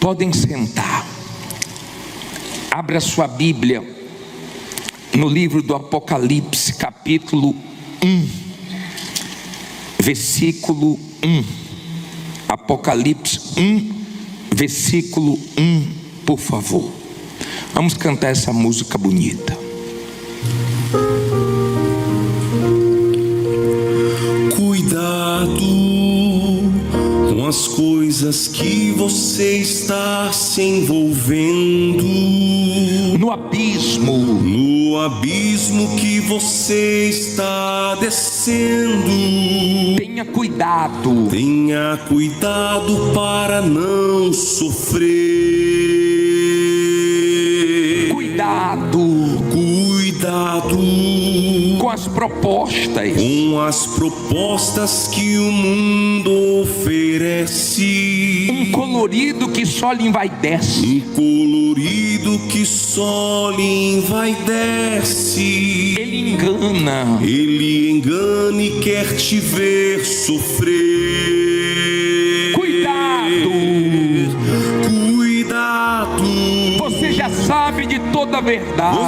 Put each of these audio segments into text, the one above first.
Podem sentar. Abra sua Bíblia no livro do Apocalipse, capítulo 1, versículo 1. Apocalipse 1, versículo 1, por favor. Vamos cantar essa música bonita. Cuidado com as coisas que você está se envolvendo. No abismo Que você está descendo. Tenha cuidado Para não sofrer. Cuidado com as propostas que o mundo oferece. Um colorido que só lhe envaidece. Ele engana e quer te ver sofrer. Cuidado. Você já sabe de toda a verdade.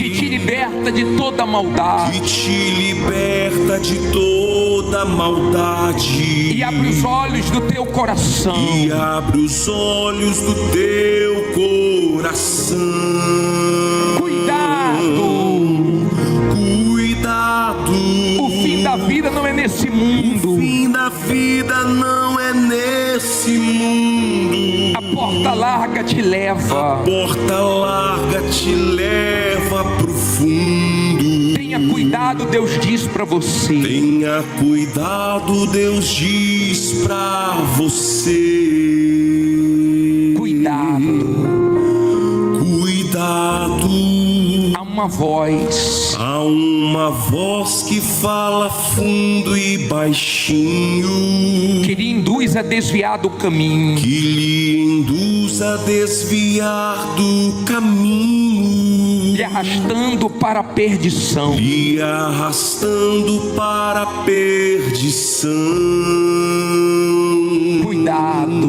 Que te liberta de toda maldade. E abre os olhos do teu coração. Cuidado. O fim da vida não é nesse mundo. A porta larga te leva pro fundo. Tenha cuidado, Deus diz para você. Cuidado. Há uma voz que fala fundo e baixinho, que lhe induz a desviar do caminho. Lhe arrastando para a perdição. Cuidado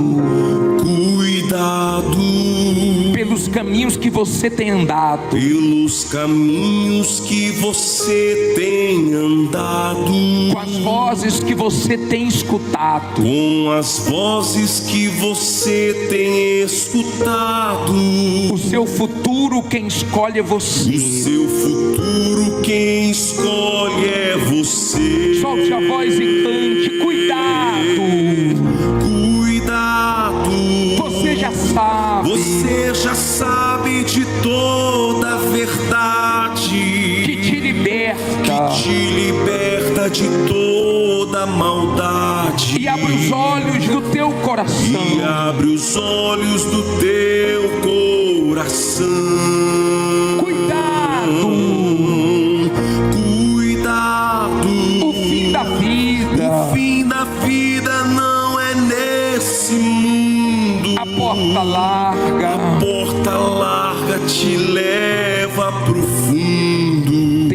pelos caminhos que você tem andado. Com as vozes que você tem escutado. O seu futuro quem escolhe é você. Solte a voz e cante. Cuidado. Você já sabe de toda a verdade. Que te liberta de toda a maldade. E abre os olhos do teu coração. Cuidado. O fim da vida não é nesse mundo. A porta larga te leva pro fundo.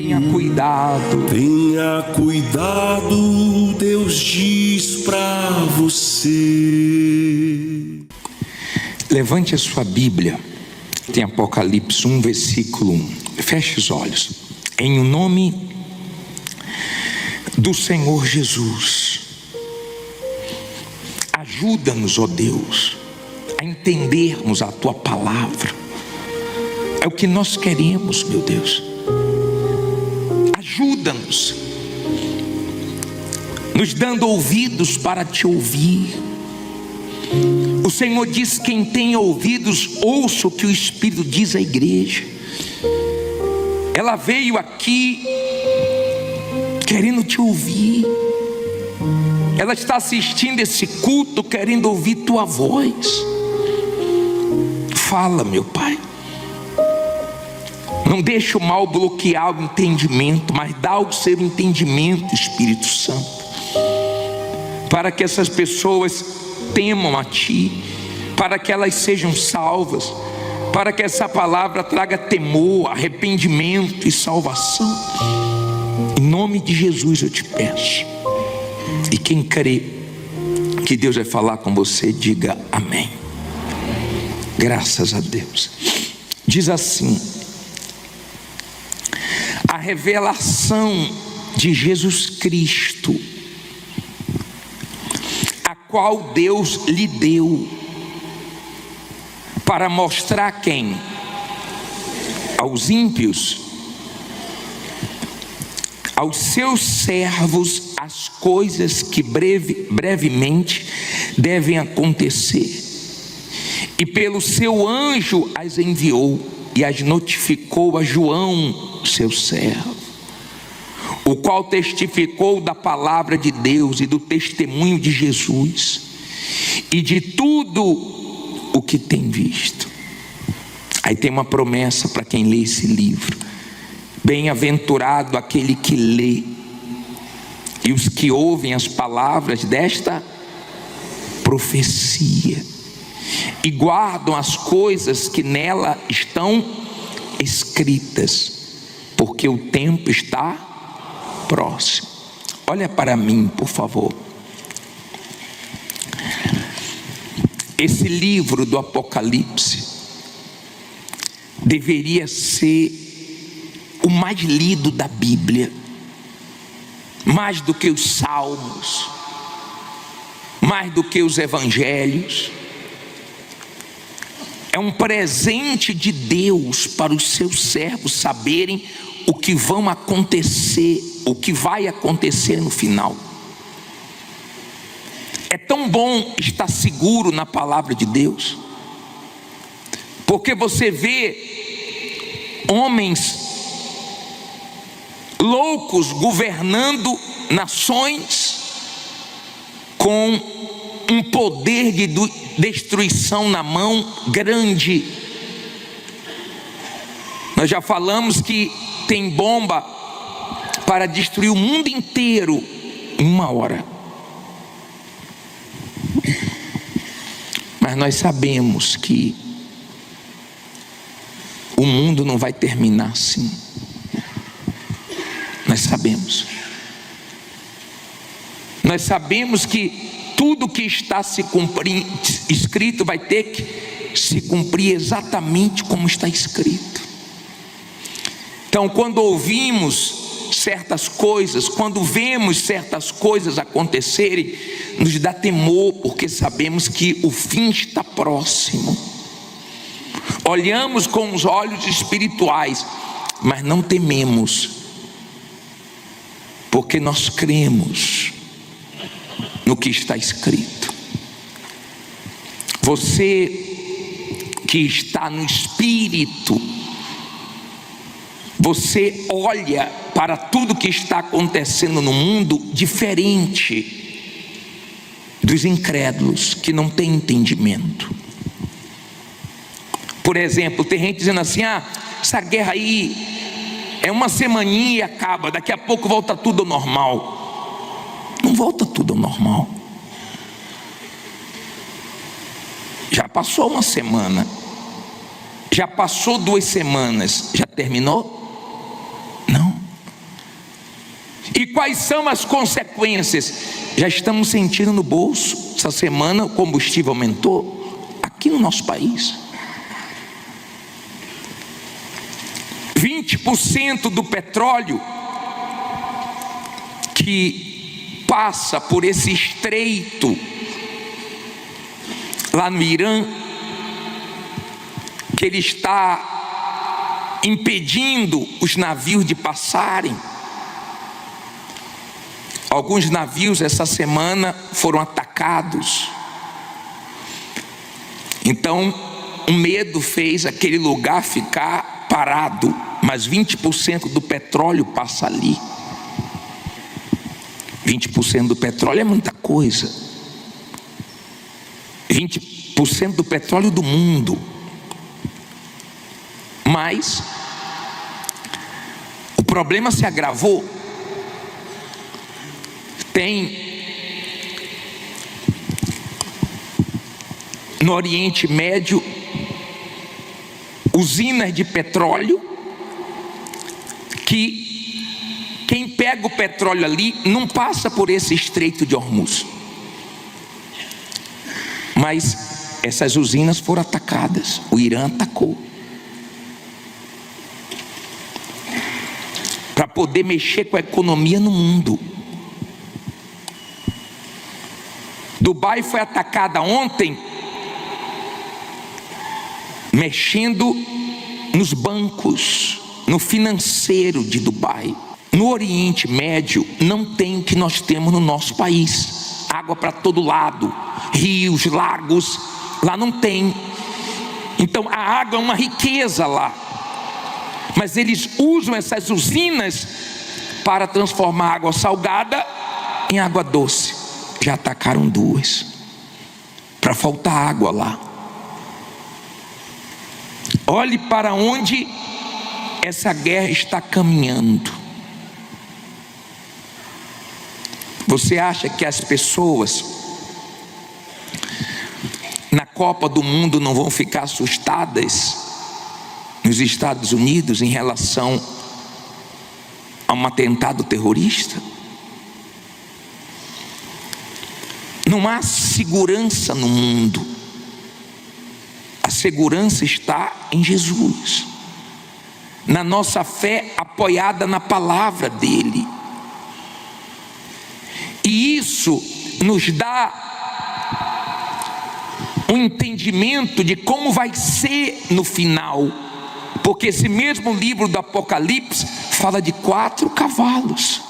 Tenha cuidado, Deus diz pra você. Levante a sua Bíblia. Tem Apocalipse 1, versículo 1. Feche os olhos. Em o nome do Senhor Jesus, ajuda-nos, ó Deus, a entendermos a Tua palavra. É o que nós queremos, meu Deus. Ajuda-nos, nos dando ouvidos para Te ouvir. O Senhor diz: quem tem ouvidos, ouça o que o Espírito diz à igreja. Ela veio aqui querendo Te ouvir. Ela está assistindo esse culto querendo ouvir Tua voz. Fala, meu Pai. Não deixe o mal bloquear o entendimento, mas dá o seu entendimento, Espírito Santo, para que essas pessoas temam a Ti, para que elas sejam salvas, para que essa palavra traga temor, arrependimento e salvação. Em nome de Jesus eu te peço. E quem crê que Deus vai falar com você, diga amém. Graças a Deus. Diz assim: a revelação de Jesus Cristo, a qual Deus lhe deu para mostrar quem? Aos ímpios, aos seus servos, as coisas que brevemente devem acontecer. E pelo seu anjo as enviou e as notificou a João, seu servo, o qual testificou da palavra de Deus e do testemunho de Jesus e de tudo o que tem visto. Aí tem uma promessa para quem lê esse livro: bem-aventurado aquele que lê e os que ouvem as palavras desta profecia e guardam as coisas que nela estão escritas, porque o tempo está próximo. Olha para mim, por favor. Esse livro do Apocalipse deveria ser o mais lido da Bíblia, mais do que os salmos, mais do que os evangelhos. É um presente de Deus para os seus servos saberem o que vão acontecer, o que vai acontecer no final. É tão bom estar seguro na palavra de Deus, porque você vê homens loucos governando nações com um poder de destruição na mão grande. Nós já falamos que tem bomba para destruir o mundo inteiro em 1 hora. Mas nós sabemos que o mundo não vai terminar assim. Nós sabemos. Nós sabemos que tudo que está escrito vai ter que se cumprir exatamente como está escrito. Então, quando ouvimos certas coisas, quando vemos certas coisas acontecerem, nos dá temor, porque sabemos que o fim está próximo. Olhamos com os olhos espirituais, mas não tememos, porque nós cremos no que está escrito. Você que está no Espírito, você olha para tudo que está acontecendo no mundo diferente dos incrédulos que não têm entendimento. Por exemplo, tem gente dizendo assim: essa guerra aí é uma semaninha e acaba, daqui a pouco volta tudo ao normal. Não volta tudo ao normal. Já passou 1 semana, já passou 2 semanas, já terminou? Não. E quais são as consequências? Já estamos sentindo no bolso. Essa semana o combustível aumentou aqui no nosso país. 20% do petróleo que passa por esse estreito lá no Irã, que ele está impedindo os navios de passarem. Alguns navios essa semana foram atacados. Então o medo fez aquele lugar ficar parado, mas 20% do petróleo passa ali. 20% do petróleo é muita coisa. 20% do petróleo do mundo. Mas o problema se agravou. Tem no Oriente Médio usinas de petróleo que quem pega pega o petróleo ali, não passa por esse estreito de Hormuz. Mas essas usinas foram atacadas, o Irã atacou, para poder mexer com a economia no mundo. Dubai foi atacada ontem, mexendo nos bancos, no financeiro de Dubai. No Oriente Médio não tem o que nós temos no nosso país: água para todo lado, rios, lagos, lá não tem. Então a água é uma riqueza lá, mas eles usam essas usinas para transformar água salgada em água doce. Já atacaram 2, para faltar água lá. Olhe para onde essa guerra está caminhando. Você acha que as pessoas na Copa do Mundo não vão ficar assustadas nos Estados Unidos em relação a um atentado terrorista? Não há segurança no mundo. A segurança está em Jesus, na nossa fé apoiada na palavra dele. E isso nos dá um entendimento de como vai ser no final, porque esse mesmo livro do Apocalipse fala de 4 cavalos.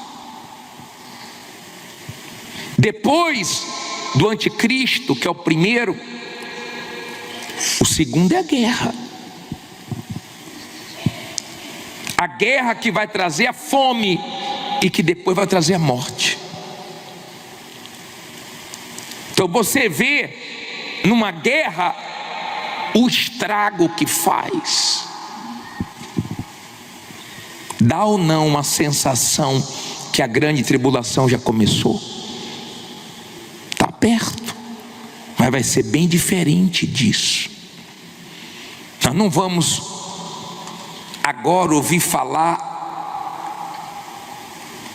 Depois do anticristo, que é o primeiro, o segundo é a guerra. A guerra que vai trazer a fome e que depois vai trazer a morte. Então você vê numa guerra o estrago que faz. Dá ou não uma sensação que a grande tribulação já começou? Está perto, mas vai ser bem diferente disso. Nós não vamos agora ouvir falar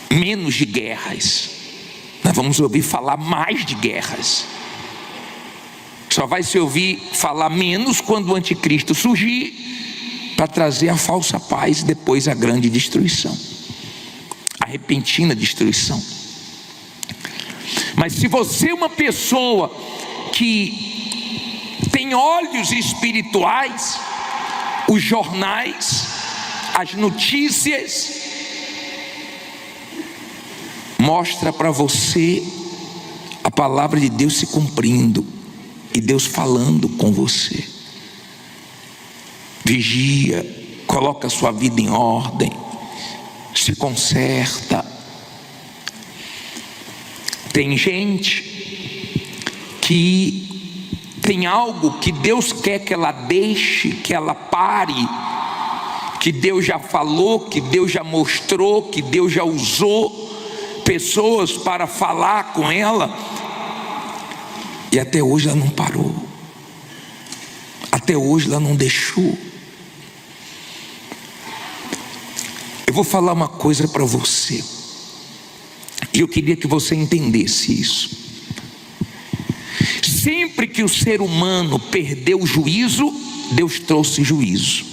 menos de guerras, nós vamos ouvir falar mais de guerras. Só vai se ouvir falar menos quando o anticristo surgir, para trazer a falsa paz e depois a grande destruição, a repentina destruição. Mas se você é uma pessoa que tem olhos espirituais, os jornais, as notícias mostra para você a palavra de Deus se cumprindo e Deus falando com você. Vigia, coloca a sua vida em ordem, se conserta. Tem gente que tem algo que Deus quer que ela deixe, que ela pare, que Deus já falou, que Deus já mostrou, que Deus já usou pessoas para falar com ela, e até hoje ela não parou, até hoje ela não deixou. Eu vou falar uma coisa para você, e eu queria que você entendesse isso. Sempre que o ser humano perdeu o juízo, Deus trouxe juízo.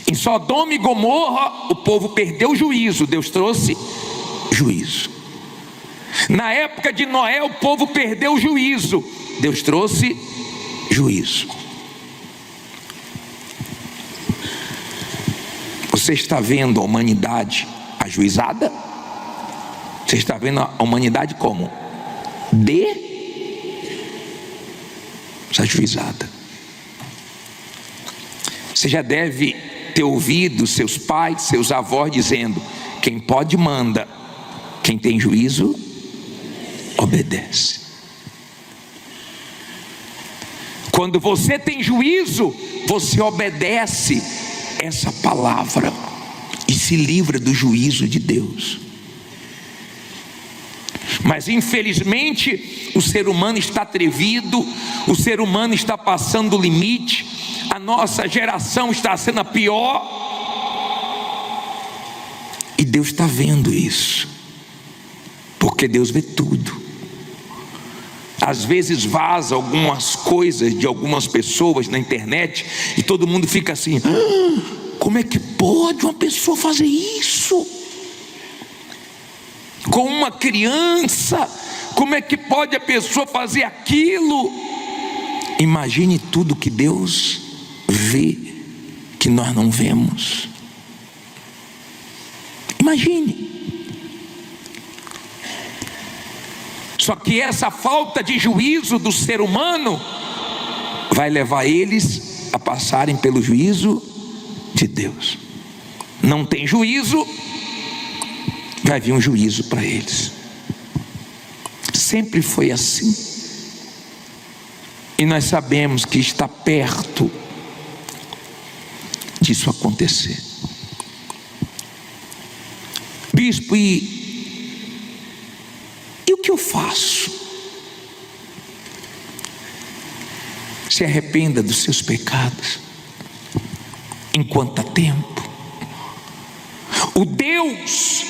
Em Sodoma e Gomorra, o povo perdeu o juízo, Deus trouxe juízo. Na época de Noé, o povo perdeu o juízo, Deus trouxe juízo. Você está vendo a humanidade ajuizada? Você está vendo a humanidade como? Desajuizada. Você já deve ter ouvido seus pais, seus avós dizendo: quem pode manda, quem tem juízo obedece. Quando você tem juízo, você obedece essa palavra e se livra do juízo de Deus. Mas infelizmente o ser humano está atrevido, o ser humano está passando o limite. A nossa geração está sendo a pior, E Deus está vendo isso, porque Deus vê tudo. Às vezes vaza algumas coisas de algumas pessoas na internet e todo mundo fica assim: como é que pode uma pessoa fazer isso com uma criança? Como é que pode a pessoa fazer aquilo? Imagine tudo que Deus vê que nós não vemos. Imagine. Só que essa falta de juízo do ser humano vai levar eles a passarem pelo juízo de Deus. Não tem juízo, vai vir um juízo para eles. Sempre foi assim. E nós sabemos que está perto disso acontecer. Bispo, e o que eu faço? Se arrependa dos seus pecados enquanto há tempo. O Deus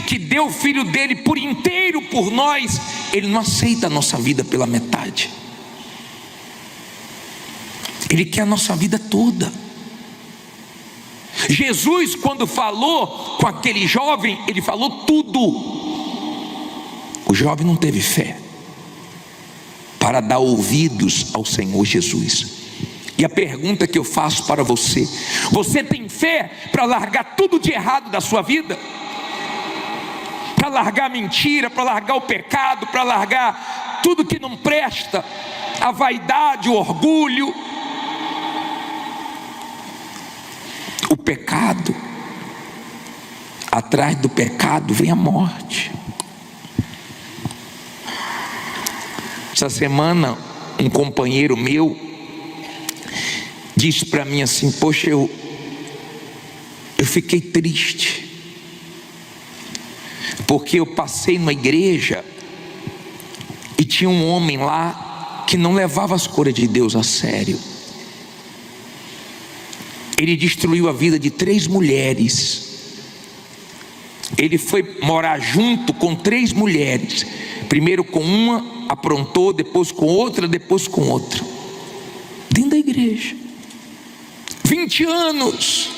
que deu o Filho dele por inteiro por nós, Ele não aceita a nossa vida pela metade. Ele quer a nossa vida toda. Jesus, quando falou com aquele jovem, Ele falou tudo. O jovem não teve fé para dar ouvidos ao Senhor Jesus. E a pergunta que eu faço para você: você tem fé para largar tudo de errado da sua vida? Para largar a mentira, para largar o pecado, para largar tudo que não presta, a vaidade, o orgulho, o pecado? Atrás do pecado vem a morte. Essa semana um companheiro meu disse para mim assim: poxa, eu fiquei triste, porque eu passei numa igreja e tinha um homem lá que não levava as coisas de Deus a sério. Ele destruiu a vida de 3 mulheres. Ele foi morar junto com 3 mulheres. Primeiro com uma, aprontou, depois com outra, depois com outra, dentro da igreja. 20 anos.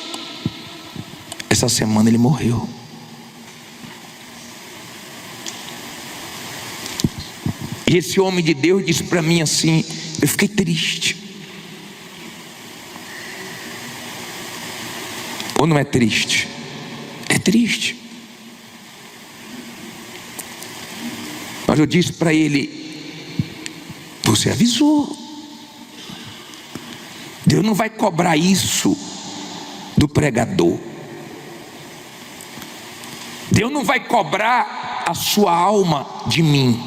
Essa semana ele morreu. E esse homem de Deus disse para mim assim: eu fiquei triste. Ou não é triste? É triste. Mas eu disse para ele: você avisou. Deus não vai cobrar isso do pregador. Deus não vai cobrar a sua alma de mim.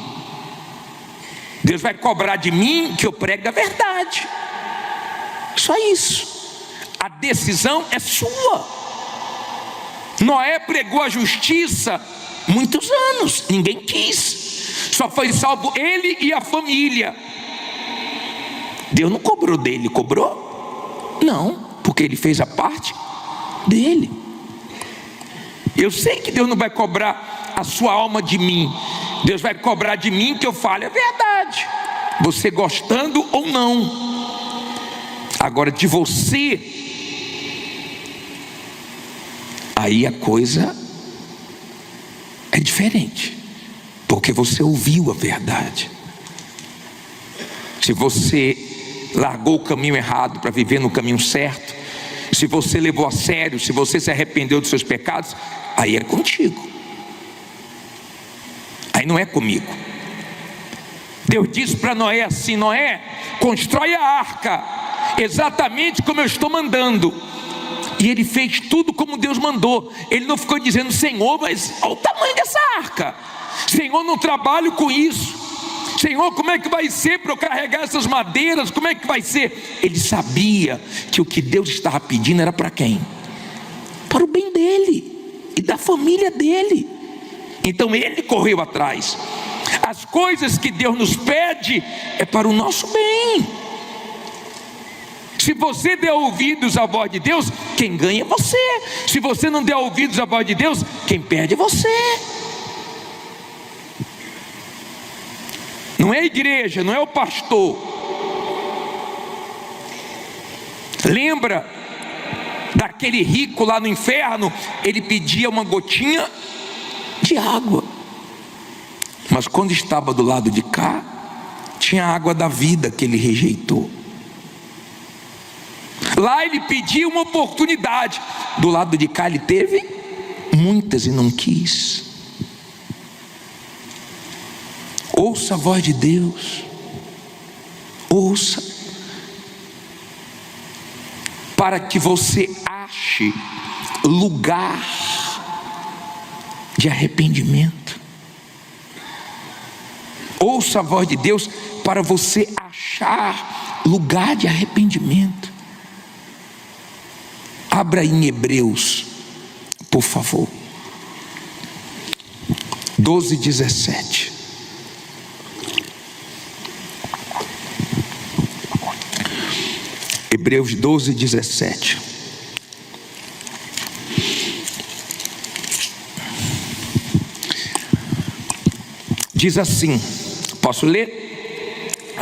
Deus vai cobrar de mim que eu pregue a verdade. Só isso. A decisão é sua. Noé pregou a justiça muitos anos, ninguém quis. Só foi salvo ele e a família. Deus não cobrou dele, cobrou? Não, porque ele fez a parte dele. Eu sei que Deus não vai cobrar a sua alma de mim. Deus vai cobrar de mim que eu fale a verdade, você gostando ou não. Agora de você, aí a coisa é diferente, porque você ouviu a verdade. Se você largou o caminho errado para viver no caminho certo, se você levou a sério, se você se arrependeu dos seus pecados, aí é contigo, aí não é comigo. Deus disse para Noé assim: Noé, constrói a arca exatamente como eu estou mandando. E ele fez tudo como Deus mandou. Ele não ficou dizendo: Senhor, mas olha o tamanho dessa arca, Senhor, não trabalho com isso, Senhor, como é que vai ser para eu carregar essas madeiras, como é que vai ser? Ele sabia que o que Deus estava pedindo era para quem? Para o bem dele e da família dele. Então ele correu atrás. As coisas que Deus nos pede é para o nosso bem. Se você der ouvidos à voz de Deus, quem ganha é você. Se você não der ouvidos à voz de Deus, quem perde é você. Não é a igreja, não é o pastor. Lembra daquele rico lá no inferno? Ele pedia uma gotinha de água, mas quando estava do lado de cá, tinha a água da vida que ele rejeitou. Lá ele pediu uma oportunidade, do lado de cá ele teve muitas e não quis. Ouça a voz de Deus, ouça, para que você ache lugar de arrependimento. Ouça a voz de Deus para você achar lugar de arrependimento. Abra em Hebreus, por favor, 12:17. Hebreus 12:17. Diz assim, posso ler?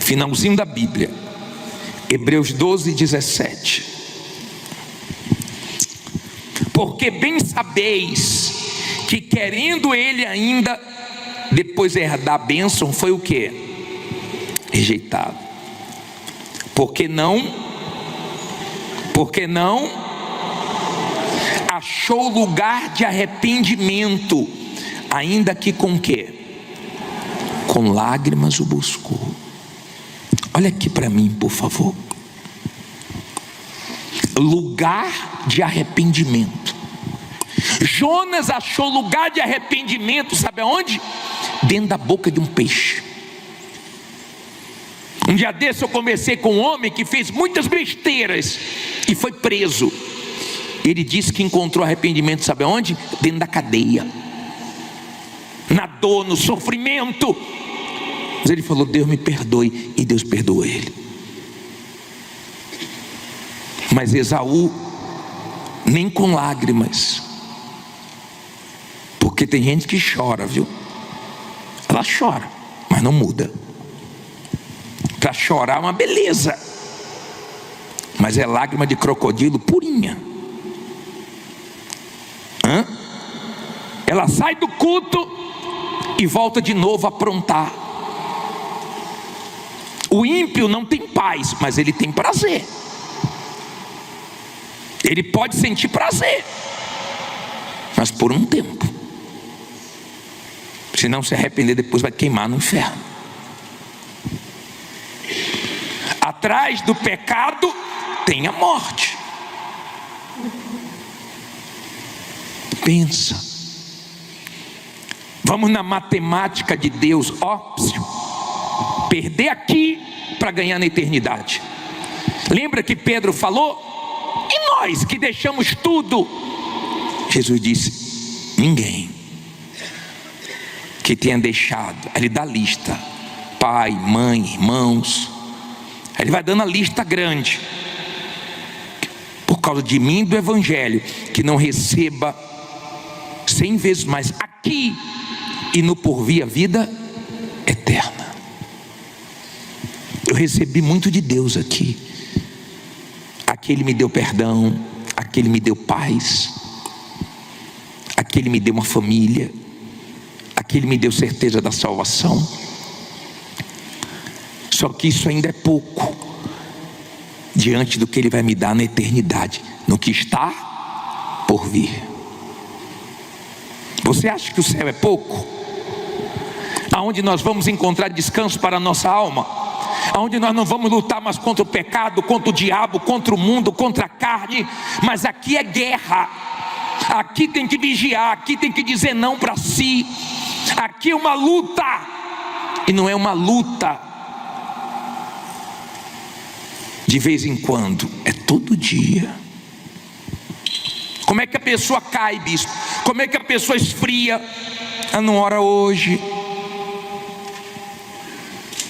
Finalzinho da Bíblia, Hebreus 12:17. Porque bem sabeis que querendo ele ainda depois herdar a bênção, foi o que? Rejeitado. Porque não achou lugar de arrependimento, ainda que com quê? Com lágrimas o buscou. Olha aqui para mim, por favor. Lugar de arrependimento. Jonas achou lugar de arrependimento, sabe aonde? Dentro da boca de um peixe. Um dia desse eu conversei com um homem que fez muitas besteiras e foi preso. Ele disse que encontrou arrependimento, sabe aonde? Dentro da cadeia, na dor, no sofrimento. Mas ele falou: Deus me perdoe, e Deus perdoou ele. Mas Esaú, nem com lágrimas, porque tem gente que chora, viu? Ela chora, mas não muda. Para chorar é uma beleza, mas é lágrima de crocodilo purinha. Ela sai do culto e volta de novo a aprontar. O ímpio não tem paz, mas ele tem prazer. Ele pode sentir prazer, mas por um tempo. Se não se arrepender, depois vai queimar no inferno. Atrás do pecado tem a morte. Pensa. Vamos na matemática de Deus. Perder aqui para ganhar na eternidade. Lembra que Pedro falou? E nós que deixamos tudo? Jesus disse: ninguém que tenha deixado. Ele dá a lista: pai, mãe, irmãos. Ele vai dando a lista grande. Por causa de mim e do evangelho, que não receba 100 vezes mais aqui e no porvir a vida eterna. Eu recebi muito de Deus aqui. Aqui Ele me deu perdão, aqui Ele me deu paz, aqui Ele me deu uma família, aqui Ele me deu certeza da salvação. Só que isso ainda é pouco diante do que Ele vai me dar na eternidade, no que está por vir. Você acha que o céu é pouco? Aonde nós vamos encontrar descanso para a nossa alma? Aonde nós não vamos lutar mais contra o pecado, contra o diabo, contra o mundo, contra a carne. Mas aqui é guerra. Aqui tem que vigiar, aqui tem que dizer não para si. Aqui é uma luta, e não é uma luta de vez em quando, é todo dia. Como é que a pessoa cai, bispo? Como é que a pessoa esfria? Ela não ora hoje,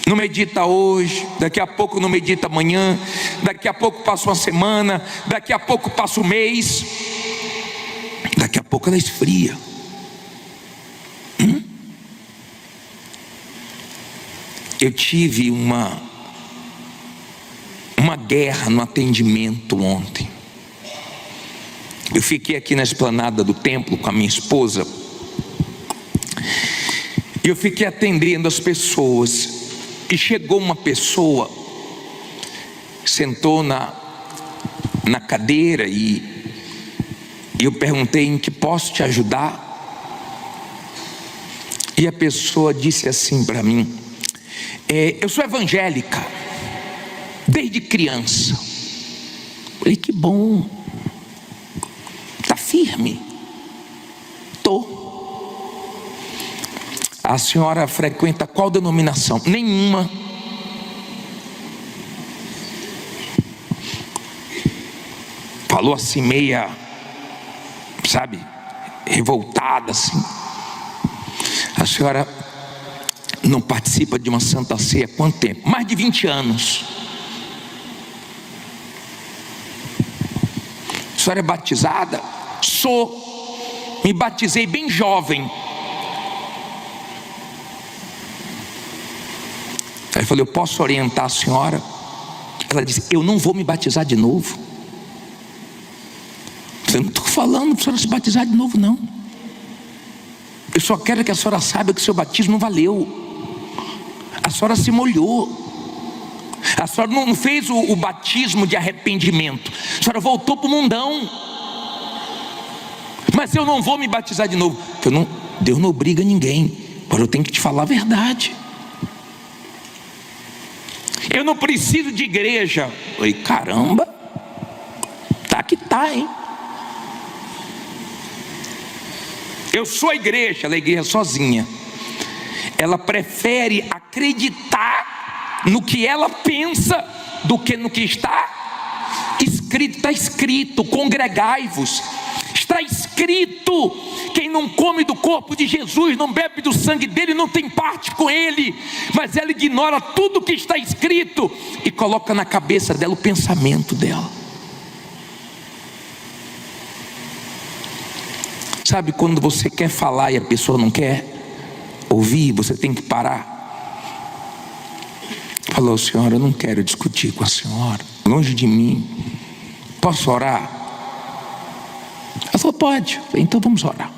Não medita hoje, daqui a pouco não medita amanhã, daqui a pouco passa uma semana, daqui a pouco passa um mês, daqui a pouco ela esfria. Eu tive uma guerra no atendimento ontem. Eu fiquei aqui na esplanada do templo com a minha esposa, e eu fiquei atendendo as pessoas. E chegou uma pessoa, sentou na cadeira, e eu perguntei: em que posso te ajudar? E a pessoa disse assim para mim: eu sou evangélica desde criança. Falei: que bom, está firme. Tô. A senhora frequenta qual denominação? Nenhuma. Falou assim, meia, sabe, revoltada assim. A senhora não participa de uma Santa Ceia há quanto tempo? Mais de 20 anos. A senhora é batizada? Sou. Me batizei bem jovem. Aí eu falei: eu posso orientar a senhora? Ela disse: eu não vou me batizar de novo. Eu não estou falando para a senhora se batizar de novo, não. Eu só quero que a senhora saiba que seu batismo não valeu. A senhora se molhou. A senhora não fez o batismo de arrependimento. A senhora voltou para o mundão. Mas eu não vou me batizar de novo. Deus não obriga ninguém. Agora eu tenho que te falar a verdade. Eu não preciso de igreja. Oi, caramba. Tá que tá, hein? Eu sou a igreja. Ela é a igreja sozinha. Ela prefere acreditar no que ela pensa do que no que está escrito. Está escrito: congregai-vos. Está escrito: quem não come do corpo de Jesus, não bebe do sangue dele, não tem parte com ele. Mas ela ignora tudo que está escrito e coloca na cabeça dela o pensamento dela. Sabe quando você quer falar e a pessoa não quer ouvir, você tem que parar. Falou: senhora, eu não quero discutir com a senhora, longe de mim, posso orar? Ela falou: pode. Então vamos orar.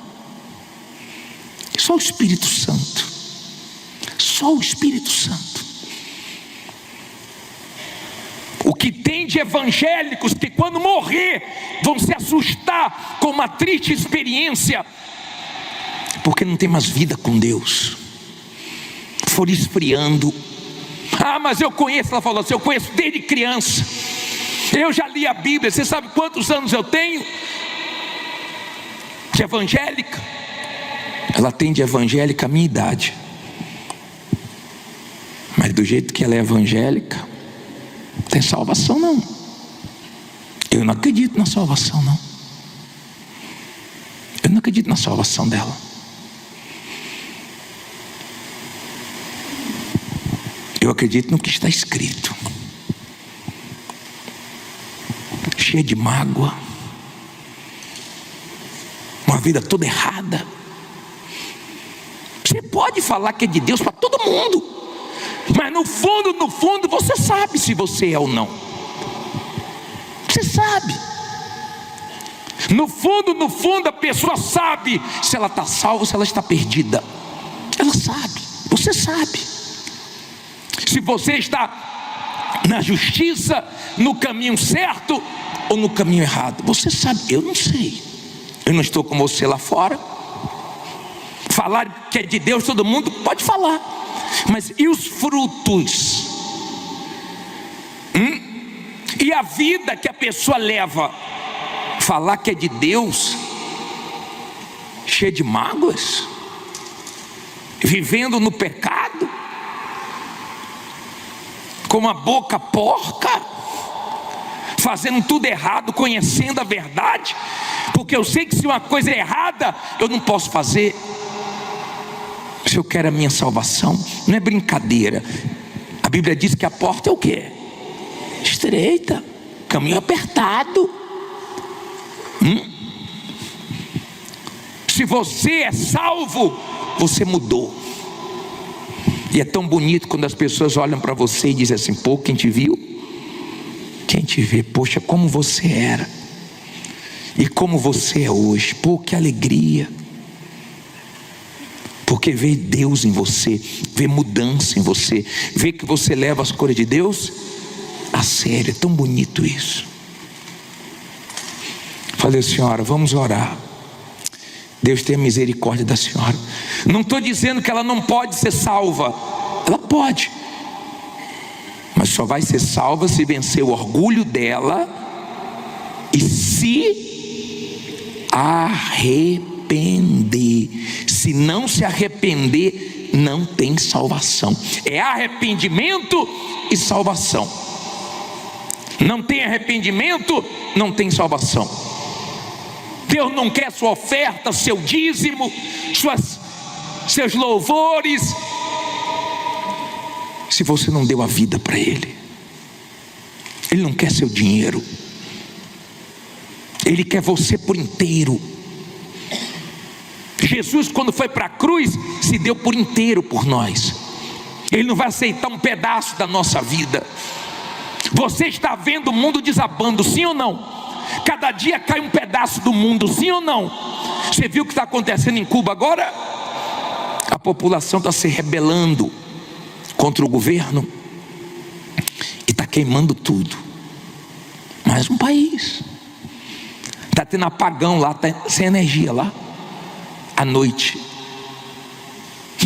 Só o Espírito Santo. Só o Espírito Santo. O que tem de evangélicos que quando morrer vão se assustar com uma triste experiência, porque não tem mais vida com Deus. For esfriando. Ah, mas eu conheço. Ela falou assim: eu conheço desde criança. Eu já li a Bíblia. Você sabe quantos anos eu tenho de evangélica? Ela tem de evangélica a minha idade. Mas do jeito que ela é evangélica, não tem salvação não. Eu não acredito na salvação não. Eu não acredito na salvação dela. Eu acredito no que está escrito. Cheia de mágoa, uma vida toda errada. Você pode falar que é de Deus para todo mundo, mas no fundo você sabe se você é ou não. Você sabe. No fundo a pessoa sabe se ela está salva ou se ela está perdida. Ela sabe, você sabe. Se você está na justiça, no caminho certo ou no caminho errado, você sabe. Eu não sei. Eu não estou com você lá fora. Falar que é de Deus todo mundo pode falar, mas e os frutos? E a vida que a pessoa leva? Falar que é de Deus, cheia de mágoas, vivendo no pecado, com uma boca porca, fazendo tudo errado, conhecendo a verdade, porque eu sei que se uma coisa é errada, eu não posso fazer. Se eu quero a minha salvação, não é brincadeira. A Bíblia diz que a porta é o quê? Estreita, caminho apertado. Se você é salvo, você mudou. E é tão bonito quando as pessoas olham para você e dizem assim: pô, quem te viu? Quem te vê, poxa, como você era e como você é hoje. Pô, que alegria. Porque vê Deus em você, vê mudança em você, vê que você leva as coisas de Deus a sério. É tão bonito isso. Falei: senhora, vamos orar. Deus tenha misericórdia da senhora. Não estou dizendo que ela não pode ser salva. Ela pode, mas só vai ser salva se vencer o orgulho dela e se arrepender. Se não se arrepender, não tem salvação. É arrependimento e salvação. Não tem arrependimento, não tem salvação. Deus não quer sua oferta, seu dízimo, seus louvores, se você não deu a vida para Ele. Ele não quer seu dinheiro, Ele quer você por inteiro. Jesus, quando foi para a cruz, se deu por inteiro por nós. Ele não vai aceitar um pedaço da nossa vida. Você está vendo o mundo desabando, sim ou não? Cada dia cai um pedaço do mundo, sim ou não? Você viu o que está acontecendo em Cuba agora? A população está se rebelando contra o governo e está queimando tudo. Mais um país. Está tendo apagão lá, está sem energia lá. À noite,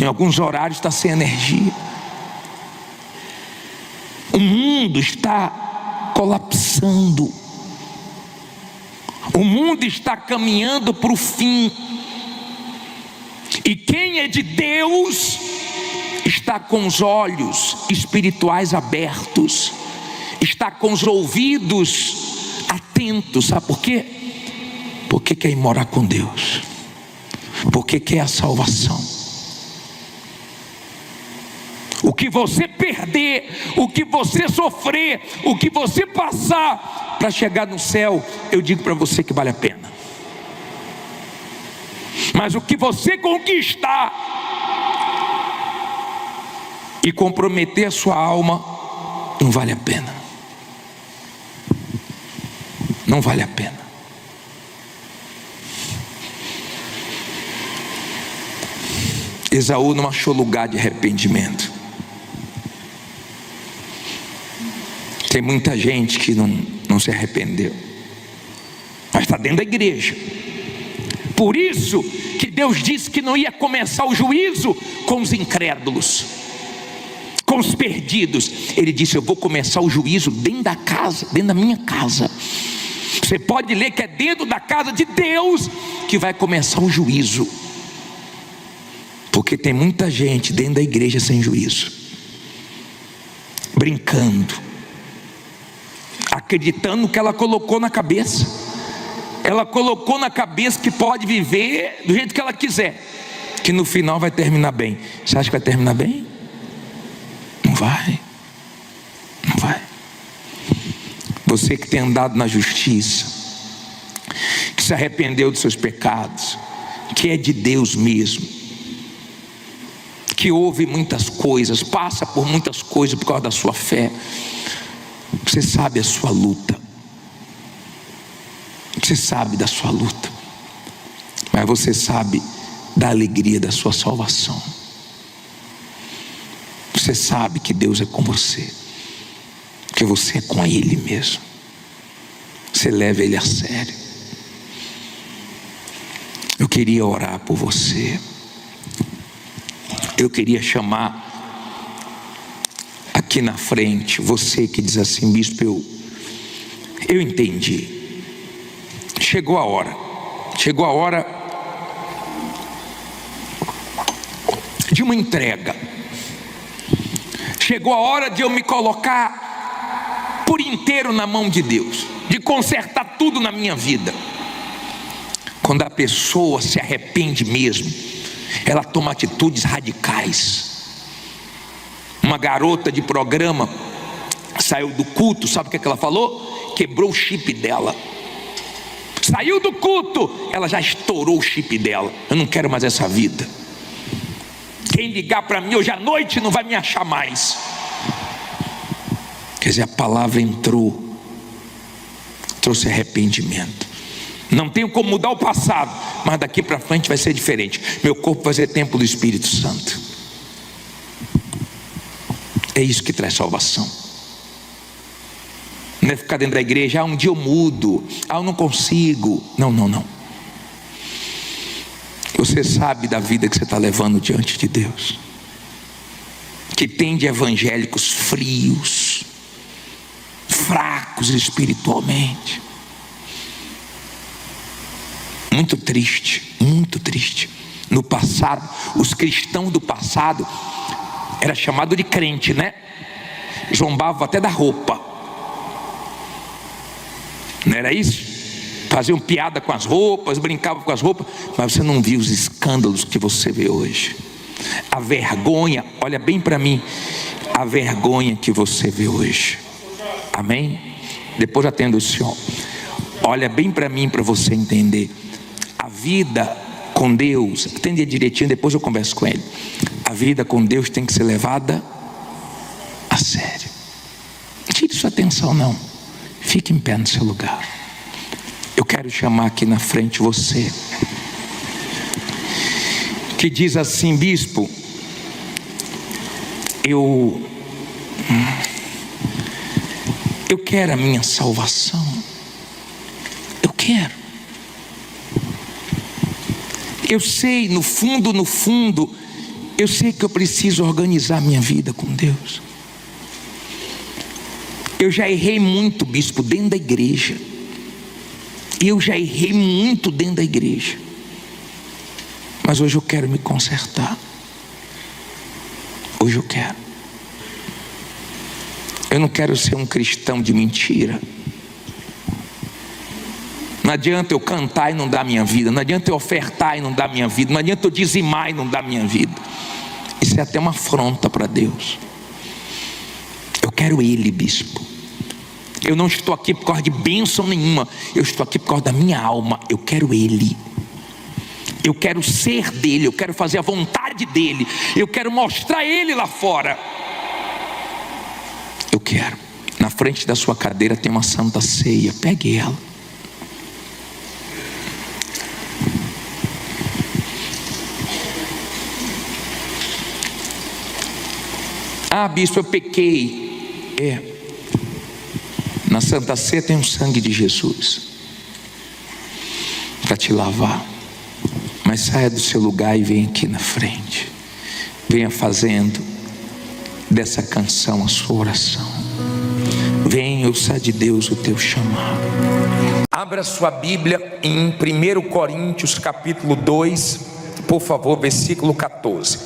em alguns horários está sem energia. O mundo está colapsando. O mundo está caminhando para o fim. E quem é de Deus está com os olhos espirituais abertos, está com os ouvidos atentos. Sabe por quê? Porque quer ir morar com Deus, porque quer a salvação. O que você perder, o que você sofrer, o que você passar para chegar no céu, eu digo para você que vale a pena. Mas o que você conquistar e comprometer a sua alma, não vale a pena. Não vale a pena. Esaú não achou lugar de arrependimento. Tem muita gente que não se arrependeu, mas está dentro da igreja. Por isso que Deus disse que não ia começar o juízo com os incrédulos, com os perdidos. Ele disse: eu vou começar o juízo dentro da casa, dentro da minha casa. Você pode ler que é dentro da casa de Deus que vai começar o juízo. Porque tem muita gente dentro da igreja sem juízo, brincando, acreditando que ela colocou na cabeça. Ela colocou na cabeça que pode viver do jeito que ela quiser, que no final vai terminar bem. Você acha que vai terminar bem? Não vai. Não vai. Você que tem andado na justiça, que se arrependeu dos seus pecados, que é de Deus mesmo, que ouve muitas coisas, passa por muitas coisas por causa da sua fé. Você sabe a sua luta. Você sabe da sua luta. Mas você sabe da alegria da sua salvação. Você sabe que Deus é com você, que você é com Ele mesmo. Você leva Ele a sério. Eu queria orar por você. Eu queria chamar aqui na frente você que diz assim: bispo, eu entendi. Chegou a hora de uma entrega. Chegou a hora de eu me colocar por inteiro na mão de Deus, de consertar tudo na minha vida. Quando a pessoa se arrepende mesmo, ela toma atitudes radicais. Uma garota de programa saiu do culto, sabe o que ela falou? Quebrou o chip dela. Saiu do culto, ela já estourou o chip dela. Eu não quero mais essa vida. Quem ligar para mim hoje à noite não vai me achar mais. Quer dizer, a palavra entrou, trouxe arrependimento. Não tenho como mudar o passado, mas daqui para frente vai ser diferente. Meu corpo vai ser templo do Espírito Santo. É isso que traz salvação. Não é ficar dentro da igreja, um dia eu mudo, eu não consigo. Não. Você sabe da vida que você está levando diante de Deus, que tem de evangélicos frios, fracos espiritualmente. Muito triste, muito triste. No passado, os cristãos do passado era chamado de crente, né? Zombava até da roupa. Não era isso? Faziam piada com as roupas, brincavam com as roupas, mas você não viu os escândalos que você vê hoje. A vergonha, olha bem para mim, a vergonha que você vê hoje. Amém? Depois atendo o senhor. Olha bem para mim, para você entender. A vida com Deus, atende direitinho, depois eu converso com ele. A vida com Deus tem que ser levada a sério. Não tire sua atenção não. Fique em pé no seu lugar. Eu quero chamar aqui na frente você que diz assim: bispo, eu quero a minha salvação. Eu quero. Eu sei, no fundo, eu sei que eu preciso organizar minha vida com Deus. Eu já errei muito, bispo, dentro da igreja. Eu já errei muito dentro da igreja. Mas hoje eu quero me consertar. Hoje eu quero. Eu não quero ser um cristão de mentira. Não adianta eu cantar e não dar minha vida. Não adianta eu ofertar e não dar minha vida. Não adianta eu dizimar e não dar minha vida. Isso é até uma afronta para Deus. Eu quero Ele, bispo. Eu não estou aqui por causa de bênção nenhuma. Eu estou aqui por causa da minha alma. Eu quero Ele. Eu quero ser dele. Eu quero fazer a vontade dele. Eu quero mostrar Ele lá fora. Eu quero. Na frente da sua cadeira tem uma santa ceia. Pegue ela. Ah, bispo, eu pequei. Na Santa Ceia tem o sangue de Jesus para te lavar. Mas saia do seu lugar e venha aqui na frente. Venha fazendo dessa canção a sua oração. Venha, ouça de Deus o teu chamado. Abra sua Bíblia em 1 Coríntios capítulo 2, por favor, versículo 14.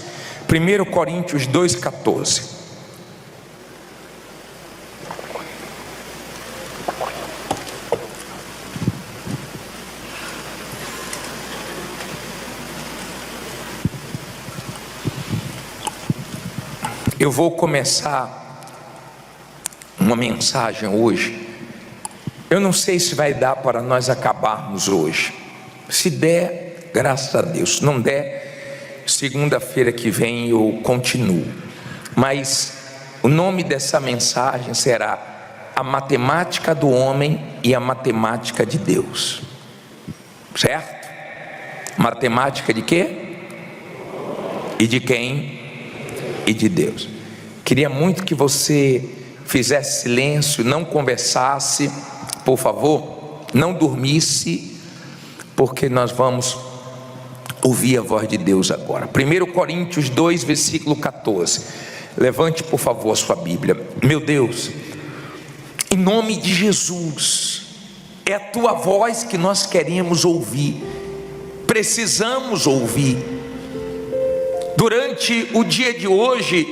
1 Coríntios 2, 14. Eu vou começar uma mensagem hoje. Eu não sei se vai dar para nós acabarmos hoje. Se der, graças a Deus. Se não der, segunda-feira que vem eu continuo. Mas o nome dessa mensagem será A Matemática do Homem e a Matemática de Deus. Certo? Matemática de quê? E de quem? E de Deus. Queria muito que você fizesse silêncio, não conversasse, por favor, não dormisse, porque nós vamos ouvir a voz de Deus agora. 1 Coríntios 2, versículo 14. Levante, por favor, a sua Bíblia. Meu Deus, em nome de Jesus, é a tua voz que nós queremos ouvir, precisamos ouvir. Durante o dia de hoje,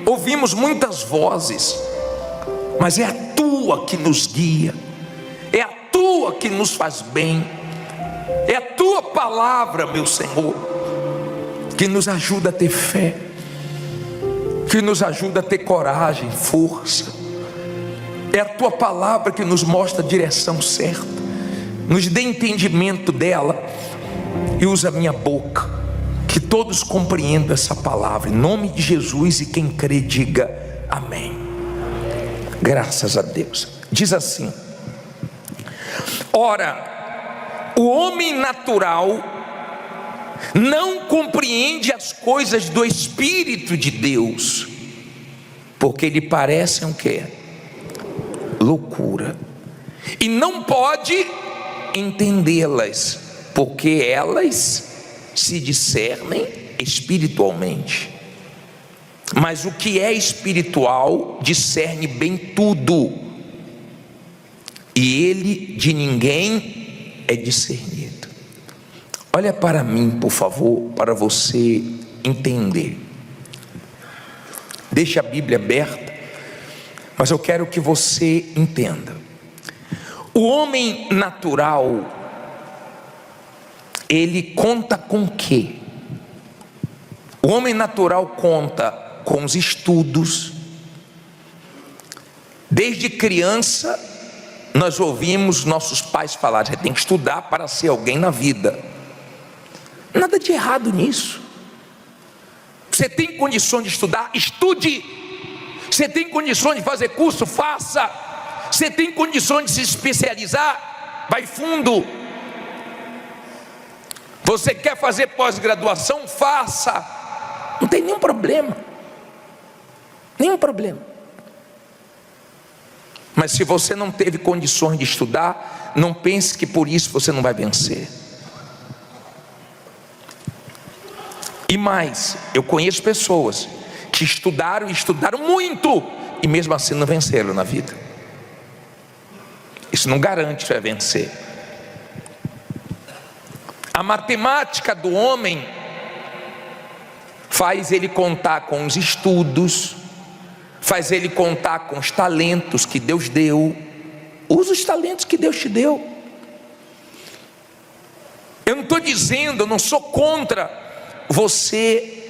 ouvimos muitas vozes, mas é a tua que nos guia, é a tua que nos faz bem, é a tua palavra, meu Senhor, que nos ajuda a ter fé, que que nos ajuda a ter coragem, força. É a tua palavra que nos mostra a direção certa. Nos dê entendimento dela e usa a minha boca, que todos compreendam essa palavra, em nome de Jesus, e quem crê diga amém. Graças a Deus. Diz assim: ora, o homem natural não compreende as coisas do Espírito de Deus, porque lhe parecem o quê? Loucura, e não pode entendê-las, porque elas se discernem espiritualmente. Mas o que é espiritual discerne bem tudo, e ele de ninguém é discernido. Olha para mim, por favor, para você entender. Deixa a Bíblia aberta, mas eu quero que você entenda. O homem natural, ele conta com o quê? O homem natural conta com os estudos. Desde criança nós ouvimos nossos pais falar: você tem que estudar para ser alguém na vida. Nada de errado nisso. Você tem condições de estudar? Estude. Você tem condições de fazer curso? Faça. Você tem condições de se especializar? Vai fundo. Você quer fazer pós-graduação? Faça. Não tem nenhum problema. Nenhum problema. Mas se você não teve condições de estudar, não pense que por isso você não vai vencer. E mais, eu conheço pessoas que estudaram muito, e mesmo assim não venceram na vida. Isso não garante que vai vencer. A matemática do homem faz ele contar com os estudos, faz ele contar com os talentos que Deus deu. Usa os talentos que Deus te deu. Eu não estou dizendo, eu não sou contra você